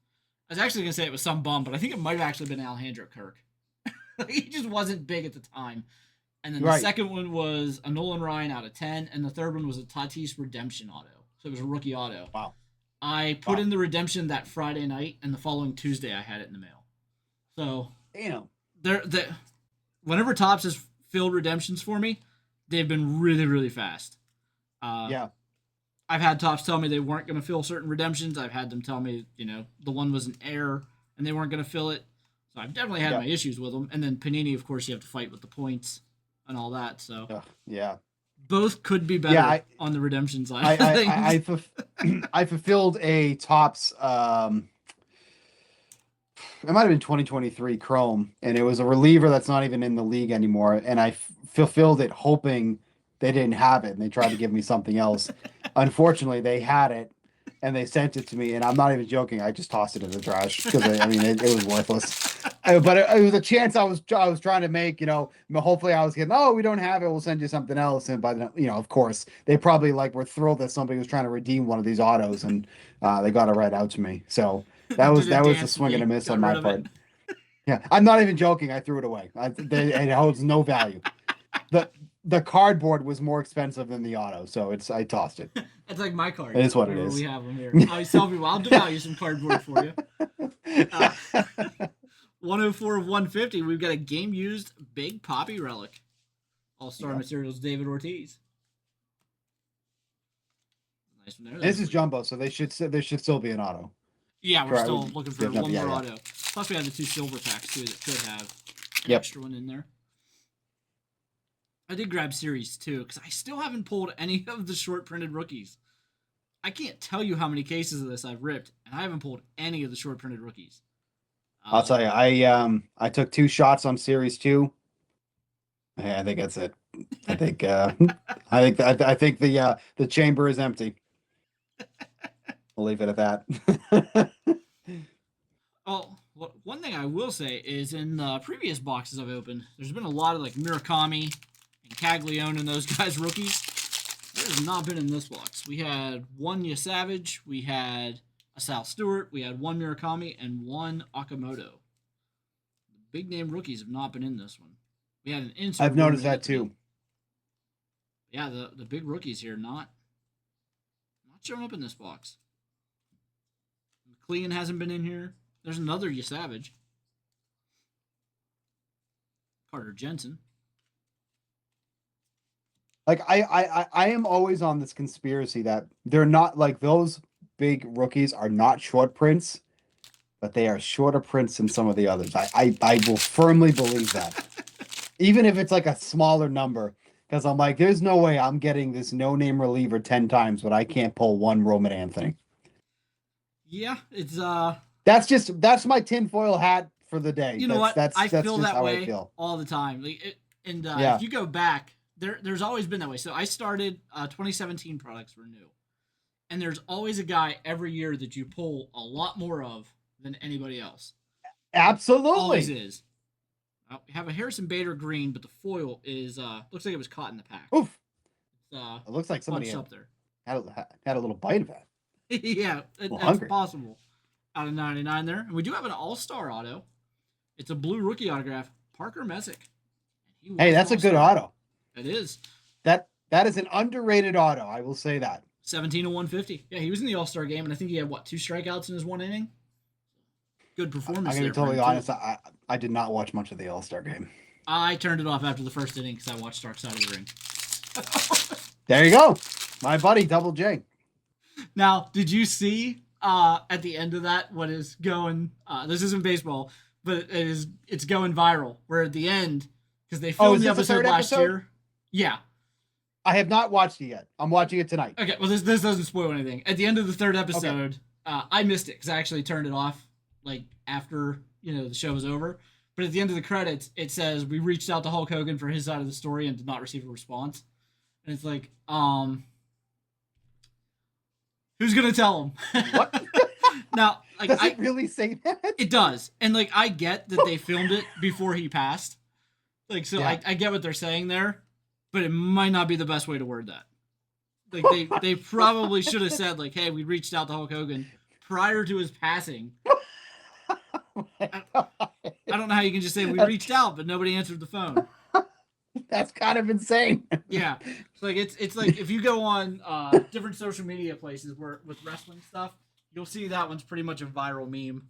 I was actually gonna say it was some bum, but I think it might have actually been Alejandro Kirk. He just wasn't big at the time. And then the second one was a Nolan Ryan out of 10, and the third one was a Tatis Redemption auto. So it was a rookie auto. Wow. I put in the redemption that Friday night, and the following Tuesday I had it in the mail. So Damn. Whenever Topps has filled redemptions for me, they've been really, really fast. Yeah. I've had Topps tell me they weren't going to fill certain redemptions. I've had them tell me, the one was an error and they weren't going to fill it. So I've definitely had my issues with them. And then Panini, of course, you have to fight with the points and all that. So yeah. Both could be better on the redemption side. I fulfilled a Topps. It might have been 2023 Chrome, and it was a reliever that's not even in the league anymore. And I fulfilled it hoping they didn't have it, and they tried to give me something else. Unfortunately, they had it, and they sent it to me. And I'm not even joking. I just tossed it in the trash because it was worthless. But it was a chance I was trying to make. Hopefully I was getting. Oh, we don't have it. We'll send you something else. And by the of course, they probably were thrilled that somebody was trying to redeem one of these autos, and they got it right out to me. So. That was a swing and a miss on my part. Yeah, I'm not even joking. I threw it away. It holds no value. The cardboard was more expensive than the auto, so I tossed it. That's like my cards. It is what it is. We have them here. I always tell people I'll devalue some cardboard for you. 104 of 150. We've got a game used Big Poppy relic. All-Star Materials David Ortiz. Nice one there. This is jumbo, so there should still be an auto. Yeah, we're still looking for one more auto. Plus, we have the 2 silver packs, too, that could have an extra one in there. I did grab Series 2, because I still haven't pulled any of the short-printed rookies. I can't tell you how many cases of this I've ripped, and I haven't pulled any of the short-printed rookies. I'll tell you, I took 2 shots on Series 2. Yeah, I think that's it. I think I think the chamber is empty. We'll leave it at that. Oh, one thing I will say is in the previous boxes I've opened, there's been a lot of Murakami and Caglione and those guys rookies. There's not been in this box. We had 1 Yasavage, we had a Sal Stewart, we had 1 Murakami, and 1 Okamoto. The big name rookies have not been in this one. We had an insert. I've noticed that too. Yeah, the big rookies here not showing up in this box. McLean hasn't been in here. There's another Yasavage. Carter Jensen. I am always on this conspiracy that they're not those big rookies are not short prints, but they are shorter prints than some of the others. I will firmly believe that. Even if it's a smaller number, because I'm there's no way I'm getting this no-name reliever 10 times, but I can't pull 1 Roman Anthony. Yeah, it's that's my tinfoil hat for the day. You know what? I feel that way all the time. If you go back, there's always been that way. So I started 2017 products were new, and there's always a guy every year that you pull a lot more of than anybody else. Absolutely, Always is. We have a Harrison Bader green, but the foil is looks like it was caught in the pack. Oof. It's, It looks like somebody bunched up there. had a little bite of that. Yeah, Well, that's hungry. possible. Out of 99 there. And we do have an all-star auto. It's a blue rookie autograph. Parker Messick. Hey, that's a good auto. It is. That is an underrated auto. I will say that. 17 to 150. Yeah, he was in the all-star game, and I think he had, 2 strikeouts in his 1 inning? Good performance. I'm going to be totally honest. I did not watch much of the All-Star game. I turned it off after the first inning because I watched Dark Side of the Ring. There you go. My buddy, Double J. Now, did you see at the end of that what is going? This isn't baseball, but it's going viral. Where at the end, because they filmed the episode last year. Yeah. I have not watched it yet. I'm watching it tonight. Okay, well, this doesn't spoil anything. At the end of the 3rd episode, I missed it because I actually turned it off like after the show was over. But at the end of the credits, it says we reached out to Hulk Hogan for his side of the story and did not receive a response. And it's like, who's gonna tell him? What? Now, like, does it really say that? It does, and like I get that they filmed it before he passed. Like, so yeah. I get what they're saying there, but it might not be the best way to word that. Like they probably should have said like, "Hey, we reached out to Hulk Hogan prior to his passing." I don't know how you can just say we reached out, but nobody answered the phone. That's kind of insane. Yeah, it's like if you go on different social media places where with wrestling stuff, you'll see that one's pretty much a viral meme.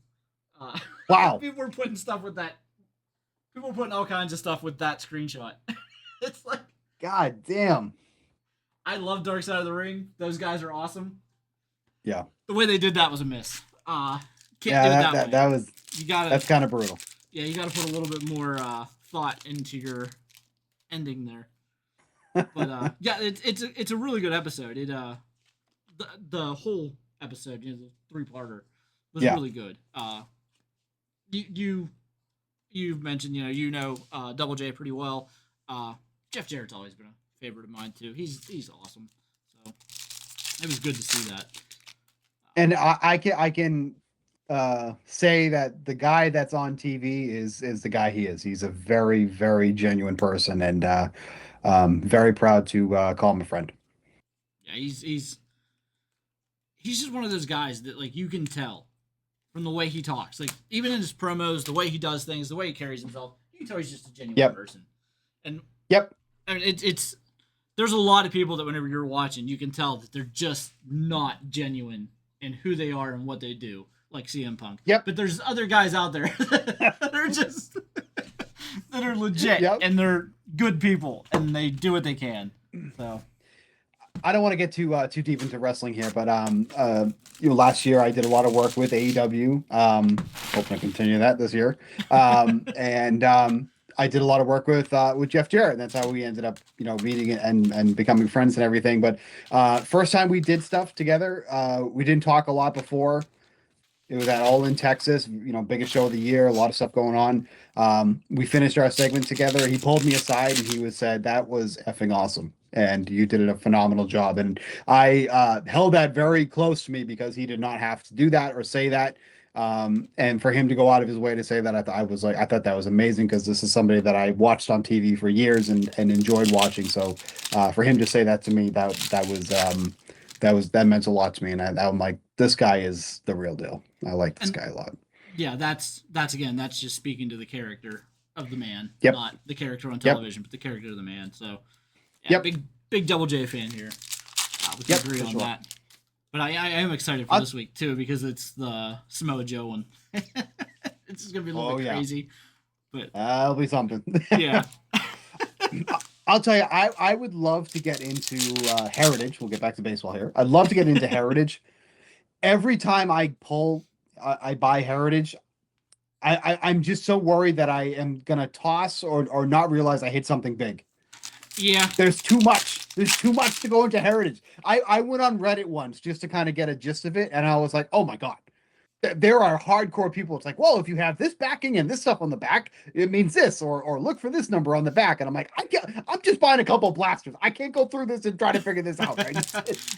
Wow, people were putting stuff with that. People were putting all kinds of stuff with that screenshot. It's like, God damn. I love Dark Side of the Ring. Those guys are awesome. Yeah, the way they did that was a miss. Can't do it that was. That's kind of brutal. Yeah, you gotta put a little bit more thought into your ending there. But yeah, it's a really good episode. It the whole episode, the 3-parter, was really good. You've mentioned Double J pretty well. Jeff Jarrett's always been a favorite of mine too. He's awesome. So it was good to see that. And I can say that the guy that's on TV is the guy he is. He's a very, very genuine person, and very proud to call him a friend. Yeah, he's just one of those guys that like you can tell from the way he talks. Like even in his promos, the way he does things, the way he carries himself, you can tell he's just a genuine person. And I mean, it's there's a lot of people that whenever you're watching, you can tell that they're just not genuine in who they are and what they do. Like CM Punk. Yep. But there's other guys out there that are just that are legit and they're good people and they do what they can. So I don't want to get too deep into wrestling here, but last year I did a lot of work with AEW. Hoping to continue that this year. And I did a lot of work with Jeff Jarrett. That's how we ended up, meeting and becoming friends and everything. But first time we did stuff together, we didn't talk a lot before. It was at All in Texas, biggest show of the year, a lot of stuff going on. We finished our segment together. He pulled me aside and he said, "That was effing awesome. And you did a phenomenal job." And I held that very close to me because he did not have to do that or say that. And for him to go out of his way to say that, I thought that was amazing because this is somebody that I watched on TV for years and enjoyed watching. So for him to say that to me, that meant a lot to me. And I'm like, this guy is the real deal. I like this guy a lot. Yeah, that's just speaking to the character of the man, yep. Not the character on television, but the character of the man. So, yeah, big Double J fan here. We can agree on that. But I am excited for this week too because it's the Samoa Joe one. It's just gonna be a little bit crazy, but that'll be something. Yeah. I'll tell you, I would love to get into Heritage. We'll get back to baseball here. I'd love to get into Heritage. Every time I buy Heritage, I'm just so worried that I am gonna toss or not realize I hit something big. Yeah. There's too much. There's too much to go into Heritage. I went on Reddit once just to kind of get a gist of it, and I was like, oh my God. There are hardcore people. It's like, well, if you have this backing and this stuff on the back, it means this, or look for this number on the back. And I'm like, I'm just buying a couple blasters. I can't go through this and try to figure this out. Right?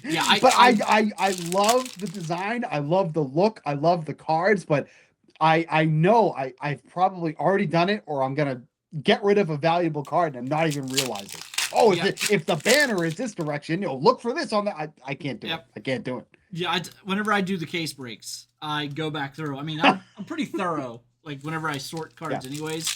I love the design. I love the look. I love the cards, but I know I've probably already done it, or I'm gonna get rid of a valuable card and not even realize it. Oh, if the banner is this direction, look for this on that. I can't do it. I can't do it. Yeah, whenever I do the case breaks, I go back through. I mean, I'm pretty thorough. Like whenever I sort cards, anyways.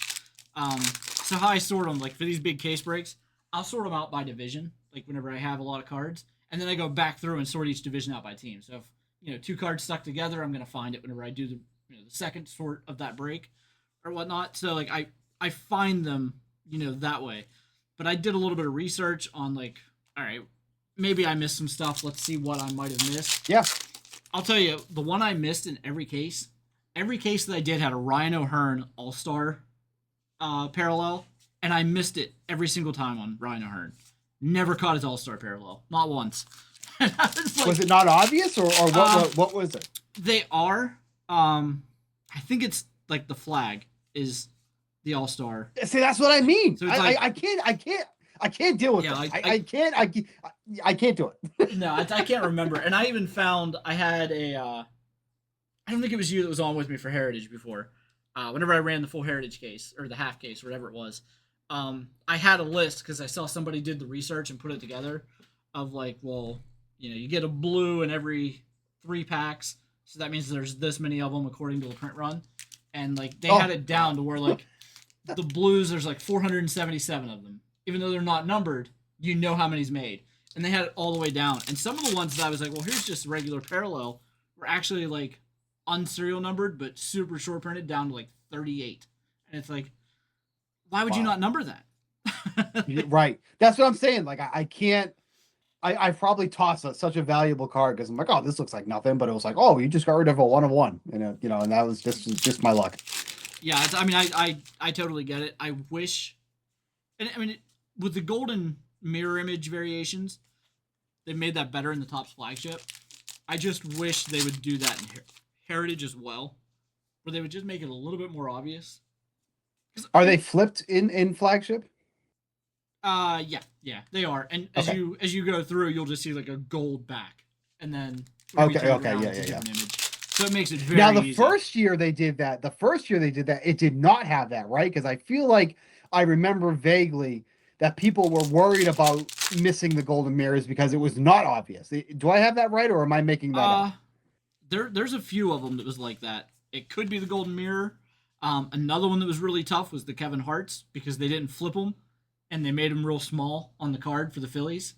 So how I sort them, like for these big case breaks, I'll sort them out by division. Like whenever I have a lot of cards, and then I go back through and sort each division out by team. So if 2 cards stuck together, I'm gonna find it whenever I do the the second sort of that break or whatnot. So like I find them that way. But I did a little bit of research on like, all right, maybe I missed some stuff. Let's see what I might have missed. Yeah. I'll tell you, the one I missed in every case that I did had a Ryan O'Hearn All-Star parallel, and I missed it every single time on Ryan O'Hearn. Never caught his All-Star parallel. Not once. Was it not obvious, or what was it? They are. I think it's like the flag is the All-Star. See, that's what I mean. So like, I can't deal with it. I can't do it. No, I can't remember. And I even found I had a I don't think it was you that was on with me for Heritage before. Whenever I ran the full Heritage case or the half case, whatever it was, I had a list because I saw somebody did the research and put it together of like, well, you get a blue in every 3 packs, so that means there's this many of them according to the print run, and like they had it down to where like the blues there's like 477 of them, even though they're not numbered. How many's made, and they had it all the way down. And some of the ones that I was like, well, here's just regular parallel, were actually like unserial numbered but super short printed down to like 38, and it's like, why would you not number that? Right, that's what I'm saying. Like I can't. I probably tossed such a valuable card because I'm like, oh, this looks like nothing, but it was like, oh, you just got rid of a 1 of 1, and that was just my luck. Yeah, I mean, I totally get it. I wish, and I mean, with the golden mirror image variations, they made that better in the Topps flagship. I just wish they would do that in Heritage as well, where they would just make it a little bit more obvious. Are they flipped in flagship? Yeah, they are. And as you go through, you'll just see like a gold back, and then yeah. Image. So it makes it very now the easy. first year they did that, it did not have that, right? Because I feel like I remember vaguely that people were worried about missing the golden mirrors because it was not obvious. Do I have that right, or am I making that up? There's a few of them that was like that. It could be the golden mirror. Another one that was really tough was the Kevin Hart's, because they didn't flip them and they made them real small on the card for the Phillies.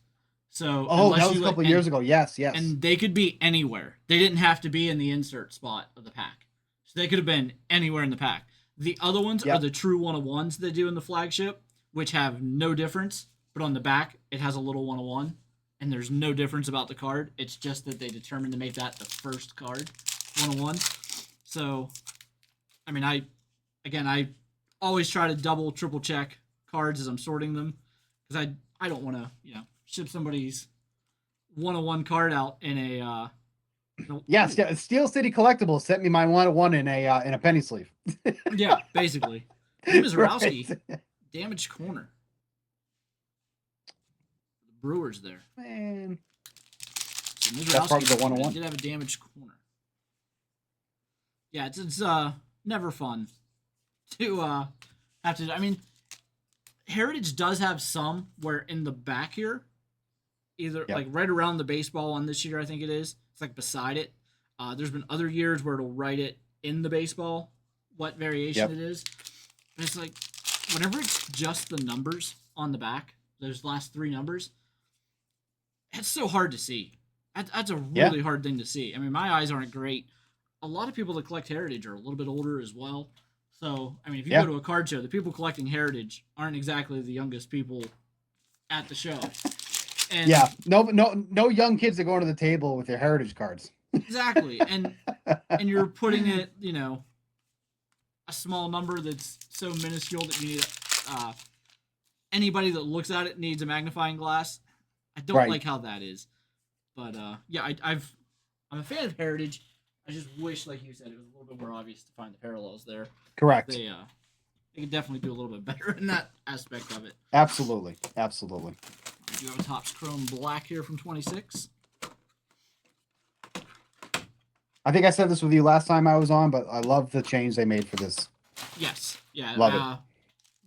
So that was a couple years ago. Yes. And they could be anywhere. They didn't have to be in the insert spot of the pack. So they could have been anywhere in the pack. The other ones are the true 1-of-1s they do in the flagship, which have no difference. But on the back, it has a little 1-of-1, and there's no difference about the card. It's just that they determined to make that the first card, 1-of-1. So, I mean, I always try to double, triple check cards as I'm sorting them, because I don't want to ship somebody's 1-of-1 card out in a Steel City Collectibles sent me my 1-of-1 in a penny sleeve. Yeah, basically. Mizarowski, right. Damaged corner. The Brewers there. Man, so that's probably the 1-of-1. Did have a damaged corner. Yeah, it's never fun to have to. I mean, Heritage does have some where in the back here, either like right around the baseball one this year, I think it is. It's like beside it. There's been other years where it'll write it in the baseball, what variation it is. But it's like, whenever it's just the numbers on the back, those last 3 numbers, it's so hard to see. That's a really hard thing to see. I mean, my eyes aren't great. A lot of people that collect Heritage are a little bit older as well. So, I mean, if you go to a card show, the people collecting Heritage aren't exactly the youngest people at the show. And no young kids that go to the table with their Heritage cards. Exactly. And you're putting it, a small number that's so minuscule that you need anybody that looks at it needs a magnifying glass. I don't like how that is. But I'm a fan of Heritage. I just wish, like you said, it was a little bit more obvious to find the parallels there. Correct. They could definitely do a little bit better in that aspect of it. Absolutely. Do you have a Topps Chrome Black here from 26? I think I said this with you last time I was on, but I love the change they made for this. Yes. Yeah. Love it.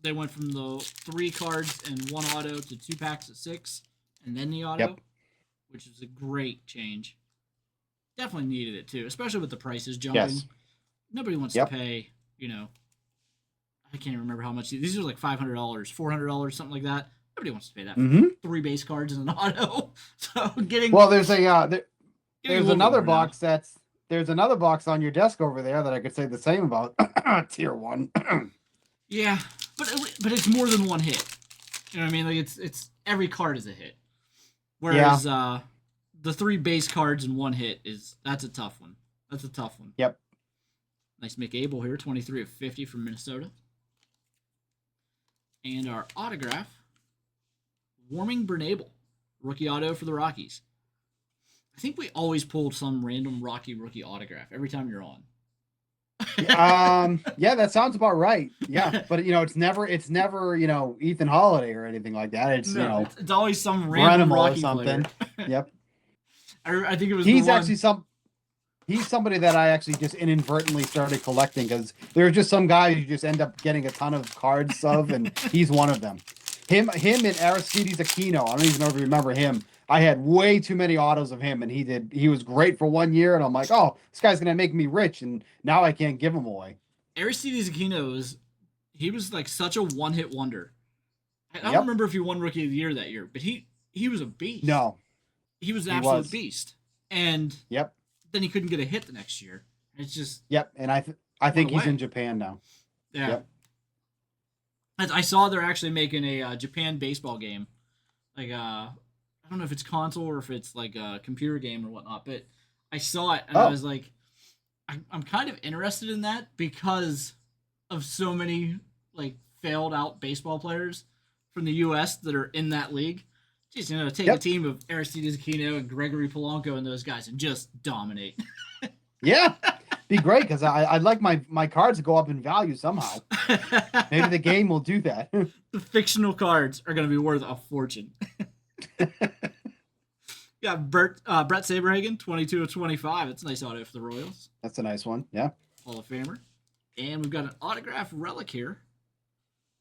they went from the 3 cards and 1 auto to 2 packs of 6, and then the auto, Yep. which is a great change. Definitely needed it too, especially with the prices jumping. Yes. Nobody wants to pay, I can't even remember how much. These are like $500, $400, something like that. Nobody wants to pay that for 3 base cards and an auto. So getting there's there's another box there's another box on your desk over there that I could say the same about. Tier 1. Yeah, but it's more than one hit. You know what I mean? Like it's every card is a hit. Whereas the 3 base cards and 1 hit that's a tough one. That's a tough one. Yep. Nice McAble here, 23 of 50 from Minnesota. And our autograph, Warming Bernabel, rookie auto for the Rockies. I think we always pulled some random Rocky rookie autograph every time you're on. Yeah, that sounds about right. Yeah, but it's never Ethan Holiday or anything like that. It's it's always some random Rocky or something. Player. Yep. I think it was. He's somebody that I actually just inadvertently started collecting because there are just some guys you just end up getting a ton of cards of, and he's one of them. Him and Aristides Aquino. I don't even know if you remember him. I had way too many autos of him, and he was great for 1 year, and I'm like, oh, this guy's gonna make me rich, and now I can't give him away. Aristides Aquino was like such a one-hit wonder. I don't remember if he won Rookie of the Year that year, but he was a beast. No, he was an absolute beast, and then he couldn't get a hit the next year. It's just and I think he's in Japan now. Yeah. Yep. I saw they're actually making a Japan baseball game, like I don't know if it's console or if it's like a computer game or whatnot, but I saw it and I was like, I'm kind of interested in that because of so many like failed out baseball players from the U.S. that are in that league. Just take a team of Aristides Aquino and Gregory Polanco and those guys and just dominate. Yeah, be great because I'd like my cards to go up in value somehow. Maybe the game will do that. The fictional cards are going to be worth a fortune. Yeah, Brett Saberhagen, 22 of 25. That's a nice auto for the Royals. That's a nice one. Yeah. Hall of Famer. And we've got an autograph relic here.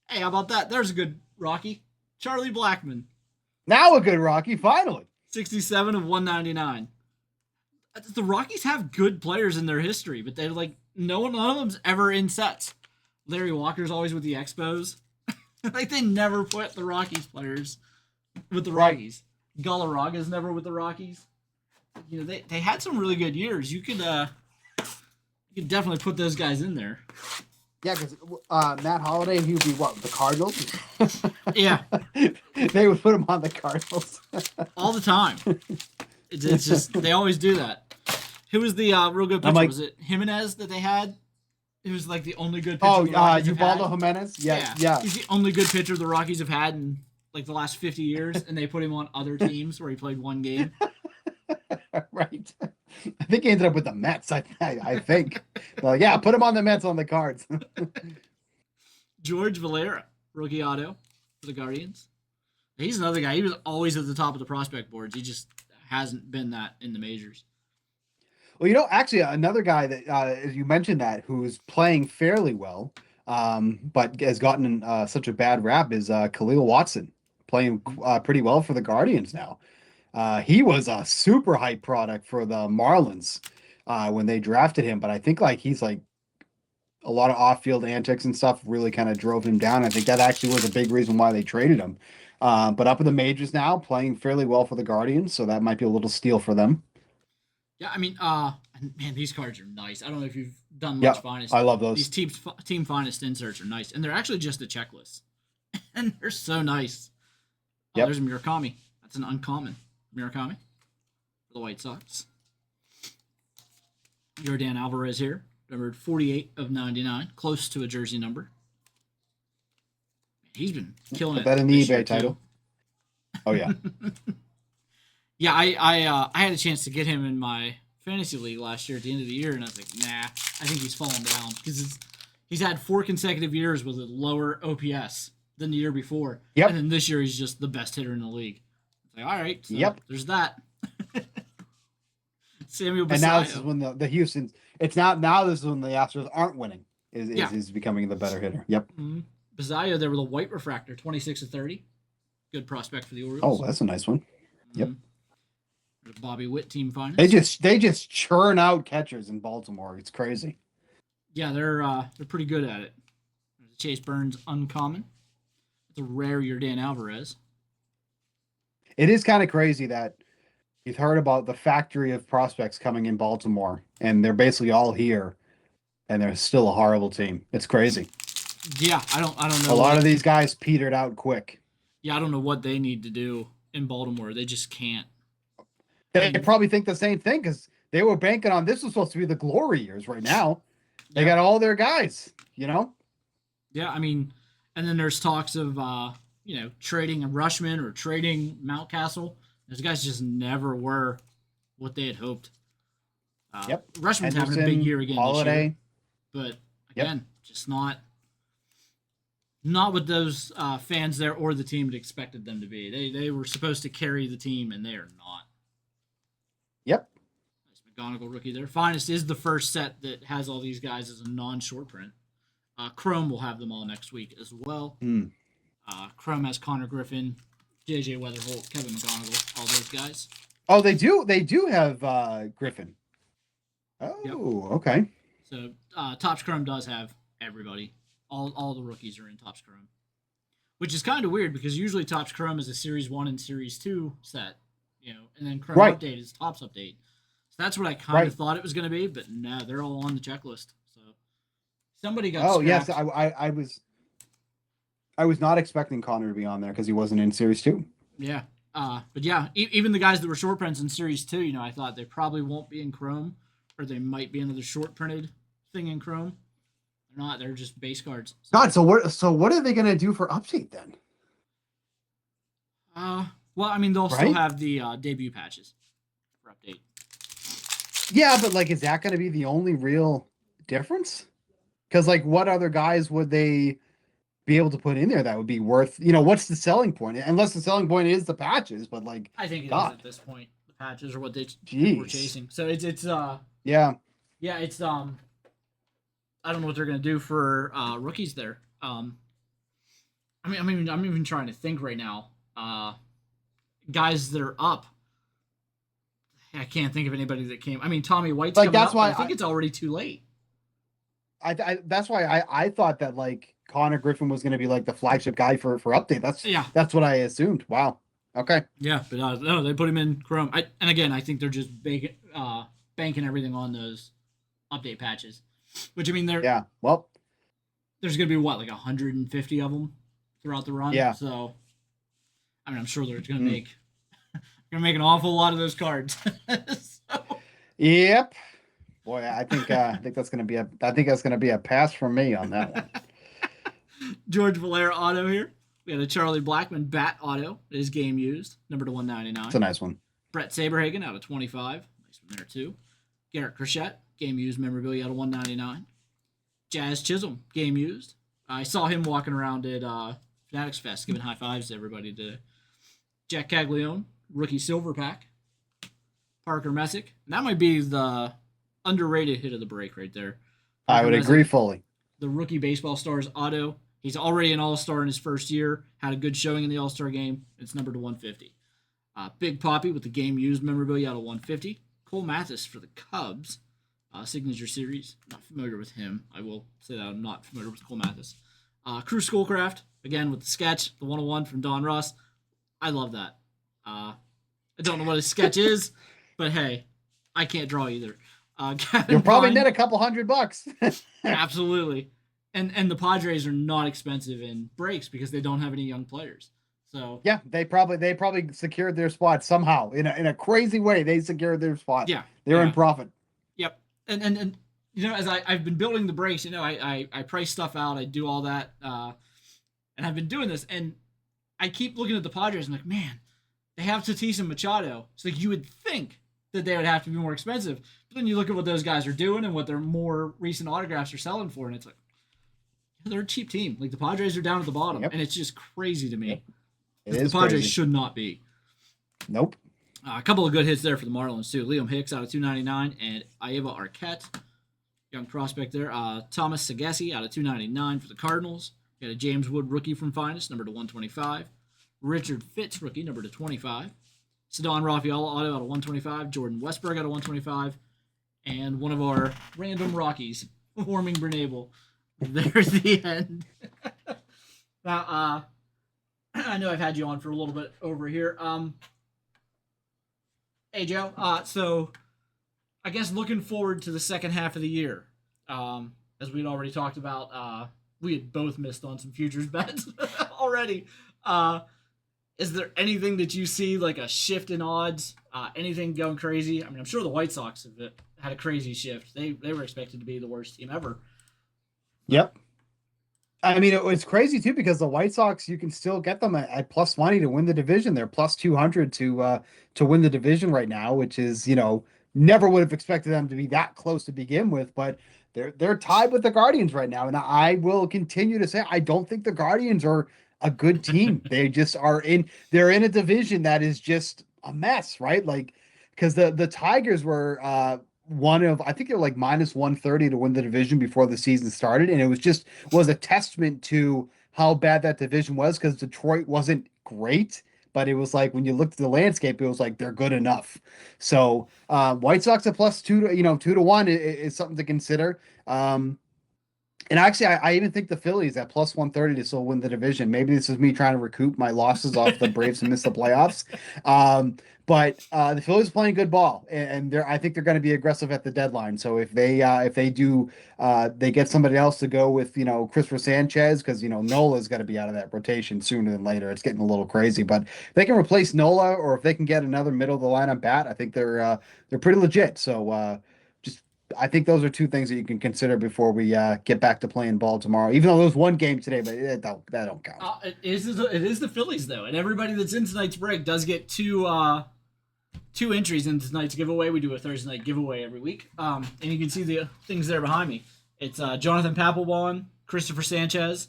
Hey, how about that? There's a good Rocky. Charlie Blackmon. Now a good Rocky, finally. 67 of 199. The Rockies have good players in their history, but they're like, none of them's ever in sets. Larry Walker's always with the Expos. Like, they never put the Rockies players with the Rockies. Galarraga's never with the Rockies. They had some really good years. You could definitely put those guys in there. Yeah, because Matt Holliday, he would be what, the Cardinals? Yeah. They would put him on the Cardinals. All the time. It's just, they always do that. Who was the real good pitcher? Was it Jimenez that they had? It was like the only good pitcher the Rockies have had. Ubaldo Jimenez? Yeah. He's the only good pitcher the Rockies have had in like the last 50 years, and they put him on other teams where he played one game. Right. I think he ended up with the Mets, I think. Well, yeah, put him on the Mets on the cards. George Valera, rookie auto for the Guardians. He's another guy. He was always at the top of the prospect boards. He just hasn't been that in the majors. Well, actually, another guy that, as you mentioned that, who's playing fairly well, but has gotten such a bad rap is Khalil Watson, playing pretty well for the Guardians now. He was a super hype product for the Marlins when they drafted him, but I think he's a lot of off-field antics and stuff really kind of drove him down. I think that actually was a big reason why they traded him. But up in the majors now, playing fairly well for the Guardians, so that might be a little steal for them. Yeah, I mean, man, these cards are nice. I don't know if you've done much finest. I love those. These team finest inserts are nice, and they're actually just a checklist, and they're so nice. Oh, there's a Murakami. That's an uncommon Murakami for the White Sox. Jordan Alvarez here, numbered 48 of 99, close to a jersey number. He's been killing it. That in the eBay title. Oh yeah. Yeah, I had a chance to get him in my fantasy league last year at the end of the year, and I was like, nah, I think he's fallen down because he's had 4 consecutive years with a lower OPS than the year before. Yep. And then this year he's just the best hitter in the league. It's like, all right, so there's that. Samuel Basallo. And now this is when the Houston. It's not now. This is when the Astros aren't winning. Is becoming the better hitter. Yep. Mm-hmm. Bazayo there with a white refractor, 26/30. Good prospect for the Oh, Orioles. that's a nice one. Yep. Bobby Witt, team finest. They just churn out catchers in Baltimore. It's crazy. Yeah, they're pretty good at it. Chase Burns, uncommon. It's a rare Yordan Alvarez. It is kind of crazy that you've heard about the factory of prospects coming in Baltimore, and they're basically all here, and they're still a horrible team. It's crazy. Yeah, I don't know. A lot of these guys petered out quick. Yeah, I don't know what they need to do in Baltimore. They just can't. They probably think the same thing because they were banking on this was supposed to be the glory years right now. They got all their guys, you know? Yeah, I mean, and then there's talks of trading a Rushman or trading Mountcastle. Those guys just never were what they had hoped. Rushman's having a big year again this year, but again, just not what those fans there or the team had expected them to be. They were supposed to carry the team, and they are not. Yep. Nice McGonigal rookie there. Finest is the first set that has all these guys as a non-short print. Chrome will have them all next week as well. Chrome has Connor Griffin, JJ Weatherholt, Kevin McGonigal, all those guys. Oh, they do. They do have Griffin. Oh, okay. So Topps Chrome does have everybody. All the rookies are in Topps Chrome, which is kind of weird because usually Topps Chrome is a Series 1 and Series 2 set, and then Chrome Update is Topps Update. So that's what I kind of thought it was going to be, but no, they're all on the checklist. So somebody got scrapped. Yes, I was not expecting Connor to be on there because he wasn't in Series 2. Yeah. But yeah, even the guys that were short prints in Series 2, I thought they probably won't be in Chrome, or they might be another short printed thing in Chrome. They're not. They're just base cards. God, so what are they going to do for update then? Well, I mean, they'll still have the debut patches for update. Yeah, but is that going to be the only real difference? Because what other guys would they be able to put in there that would be worth? What's the selling point? Unless the selling point is the patches, but I think it is at this point. The patches are what they were chasing. So it's it's I don't know what they're gonna do for rookies there. I'm even trying to think right now. Guys that are up. I can't think of anybody that came. I mean, Tommy White's coming up, why I think it's already too late. That's why I thought that Connor Griffin was going to be the flagship guy for update. That's what I assumed. Wow. Okay. Yeah, but no, they put him in Chrome. And again, I think they're just banking everything on those update patches. Which I mean, there's going to be 150 of them throughout the run. Yeah. So, I mean, I'm sure they're going to make an awful lot of those cards. Yep. Boy, I think that's going to be a pass from me on that one. George Valera auto here. We had a Charlie Blackmon bat auto. It is game used, number to 199. It's a nice one. Brett Saberhagen out of 25. Nice one there too. Garrett Crochet, game used memorabilia out of 199. Jazz Chisholm, game used. I saw him walking around at Fanatics Fest, giving high fives to everybody today. Jack Caglione, rookie silver pack. Parker Messick. And that might be the underrated hit of the break right there. I would agree fully. The rookie baseball stars auto. He's already an all-star in his first year. Had a good showing in the all-star game. It's numbered to 150. Big Poppy with the game used memorabilia out of 150. Cole Mathis for the Cubs. Signature series. Not familiar with him. I will say that I'm not familiar with Cole Mathis. Crew Schoolcraft. Again with the sketch. The 101 from Don Ross. I love that. I don't know what a sketch is, but hey, I can't draw either. You'll probably net a couple $100. Absolutely. And the Padres are not expensive in breaks because they don't have any young players. So yeah, they probably secured their spot somehow in a crazy way. They secured their spot. Yeah, they're in profit. Yep. And as I've been building the breaks, I price stuff out. I do all that, and I've been doing this, and I keep looking at the Padres and man, they have Tatis and Machado. It's you would think that they would have to be more expensive, but then you look at what those guys are doing and what their more recent autographs are selling for, and it's they're a cheap team. The Padres are down at the bottom, and it's just crazy to me. It is the Padres crazy. Should not be. Nope. A couple of good hits there for the Marlins, too. Liam Hicks out of 299 and Aiva Arquette, young prospect there. Thomas Sagasi out of 299 for the Cardinals. Got a James Wood rookie from Finest, number to 125. Richard Fitz rookie, number to 25. Sedon Rafael auto out of 125. Jordan Westberg out of 125. And one of our random Rockies, Warming Bernabel. There's the end. Now, I know I've had you on for a little bit over here. Hey, Joe. So I guess looking forward to the second half of the year. As we'd already talked about, we had both missed on some futures bets already. Is there anything that you see, like a shift in odds? Anything going crazy? I mean, I'm sure the White Sox have had a crazy shift. They were expected to be the worst team ever. Yep. I mean, it's crazy too because the White Sox, you can still get them at plus money to win the division. They're plus 200 to win the division right now, which is, never would have expected them to be that close to begin with. But they're tied with the Guardians right now, and I will continue to say I don't think the Guardians are a good team. They just they're in a division that is just a mess, right? Like, because the Tigers were I think they're like minus 130 to win the division before the season started, and it was a testament to how bad that division was because Detroit wasn't great, but it was like when you looked at the landscape, it was like they're good enough. So White Sox at plus 2-1 is something to consider. And actually, I even think the Phillies at plus 130 to still win the division. Maybe this is me trying to recoup my losses off the Braves and miss the playoffs. But the Phillies are playing good ball, and I think they're going to be aggressive at the deadline. So if they get somebody else to go with Christopher Sanchez, because Nola's got to be out of that rotation sooner than later. It's getting a little crazy, but if they can replace Nola, or if they can get another middle of the lineup bat, I think they're pretty legit. So I think those are two things that you can consider before we get back to playing ball tomorrow. Even though there was one game today, but that don't count. It is the Phillies though, and everybody that's in tonight's break does get two entries in tonight's giveaway. We do a Thursday night giveaway every week, and you can see the things there behind me. It's Jonathan Papelbon, Christopher Sanchez,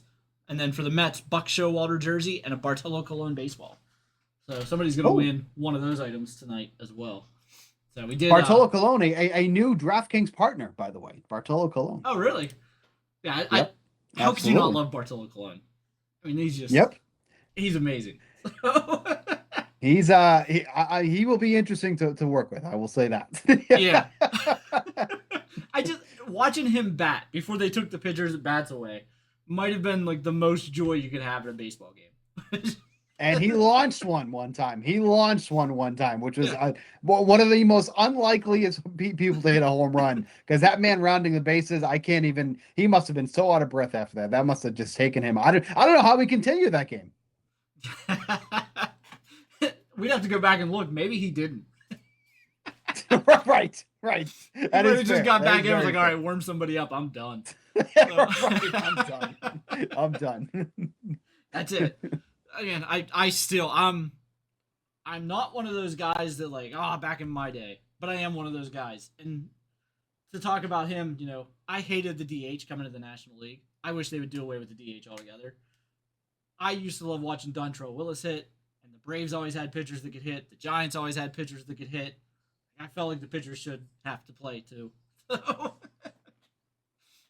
and then for the Mets, Buck Showalter jersey and a Bartolo Colon baseball. So somebody's gonna win one of those items tonight as well. So we did Bartolo Colon, a new DraftKings partner, by the way. Bartolo Colon. Oh, really? Yeah, yep, how could you not love Bartolo Colon? I mean, he's just he's amazing. He will be interesting to work with. I will say that. Yeah. I just watching him bat before they took the pitchers' bats away might have been like the most joy you could have in a baseball game. And he launched one time. Which was one of the most unlikeliest people to hit a home run because that man rounding the bases, he must have been so out of breath after that. That must have just taken him. I don't know how we continued that game. We'd have to go back and look. Maybe he didn't. Right. That is just got back in and was like, all right, warm somebody up. I'm done. Right, I'm done. That's it. Again, I'm not one of those guys that back in my day, but I am one of those guys. And to talk about him, I hated the DH coming to the National League. I wish they would do away with the DH altogether. I used to love watching Dontrell Willis hit, and the Braves always had pitchers that could hit. The Giants always had pitchers that could hit. I felt like the pitchers should have to play too.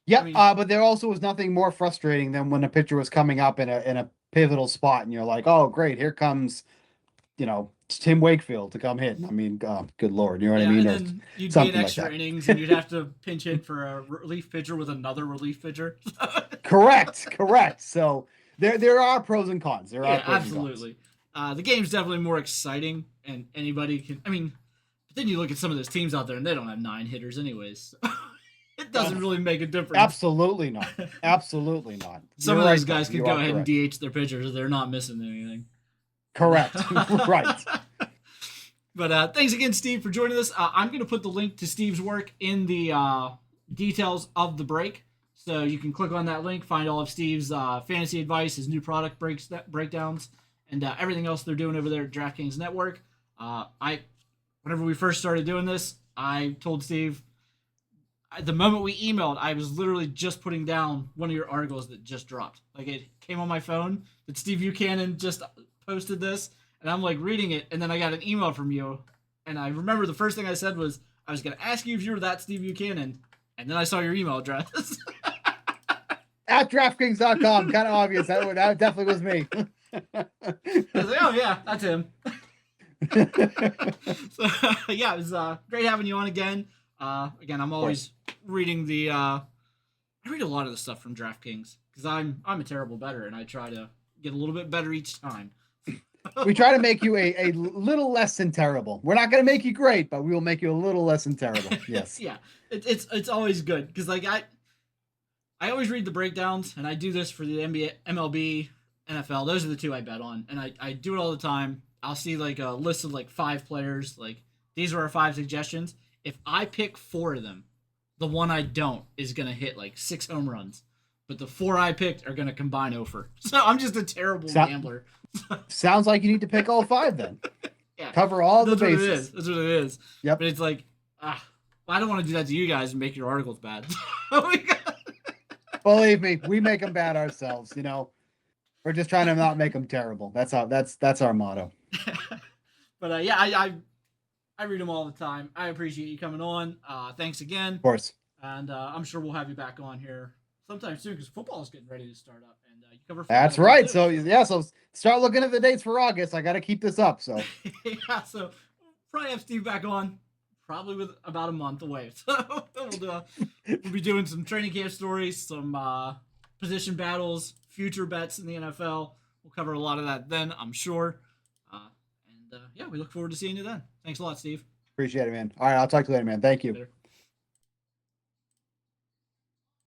Yep, but there also was nothing more frustrating than when a pitcher was coming up in a pivotal spot, and you're like, "Oh, great, here comes, Tim Wakefield to come hit." I mean, good lord, you know what I mean? And then you'd get extra innings, and you'd have to pinch hit for a relief pitcher with another relief pitcher. Correct. So there are pros and cons. There are pros absolutely. And cons. The game's definitely more exciting, and anybody can. I mean, but then you look at some of those teams out there, and they don't have 9 hitters, anyways. So. It doesn't really make a difference. Absolutely not. Some of those guys can go ahead and DH their pitchers. They're not missing anything. Correct. Right. But thanks again, Steve, for joining us. I'm going to put the link to Steve's work in the details of the break. So you can click on that link, find all of Steve's fantasy advice, his new product breakdowns, and everything else they're doing over there at DraftKings Network. Whenever we first started doing this, I told Steve, the moment we emailed, I was literally just putting down one of your articles that just dropped. Like, it came on my phone that Steve Buchanan just posted this, and I'm like reading it, and then I got an email from you, and I remember the first thing I said was, I was going to ask you if you were that Steve Buchanan, and then I saw your email address. at DraftKings.com. Kind of obvious. That definitely was me. I was like, oh yeah, that's him. So yeah, it was great having you on again. Again, I'm always reading the. I read a lot of the stuff from DraftKings because I'm a terrible bettor and I try to get a little bit better each time. We try to make you a little less than terrible. We're not going to make you great, but we will make you a little less than terrible. Yes. Yeah, it's always good because like I always read the breakdowns and I do this for the NBA, MLB, NFL. Those are the two I bet on, and I do it all the time. I'll see like a list of like 5 players. Like these are our 5 suggestions. If I pick 4 of them, the one I don't is gonna hit like 6 home runs. But the 4 I picked are gonna combine over. So I'm just a terrible gambler. Sounds like you need to pick all 5 then. Yeah, cover all the bases. That's what it is. Yep. But it's like, I don't want to do that to you guys and make your articles bad. Believe me, we make them bad ourselves. We're just trying to not make them terrible. That's our motto. But yeah, I read them all the time. I appreciate you coming on. Thanks again. Of course. And I'm sure we'll have you back on here sometime soon because football is getting ready to start up, and you cover. That's right. So yeah, so start looking at the dates for August. I got to keep this up. So yeah, so probably have Steve back on, probably with about a month away. So we'll be doing some training camp stories, some position battles, future bets in the NFL. We'll cover a lot of that then, I'm sure. And yeah, we look forward to seeing you then. Thanks a lot, Steve. Appreciate it, man. All right, I'll talk to you later, man. Thank you. Later.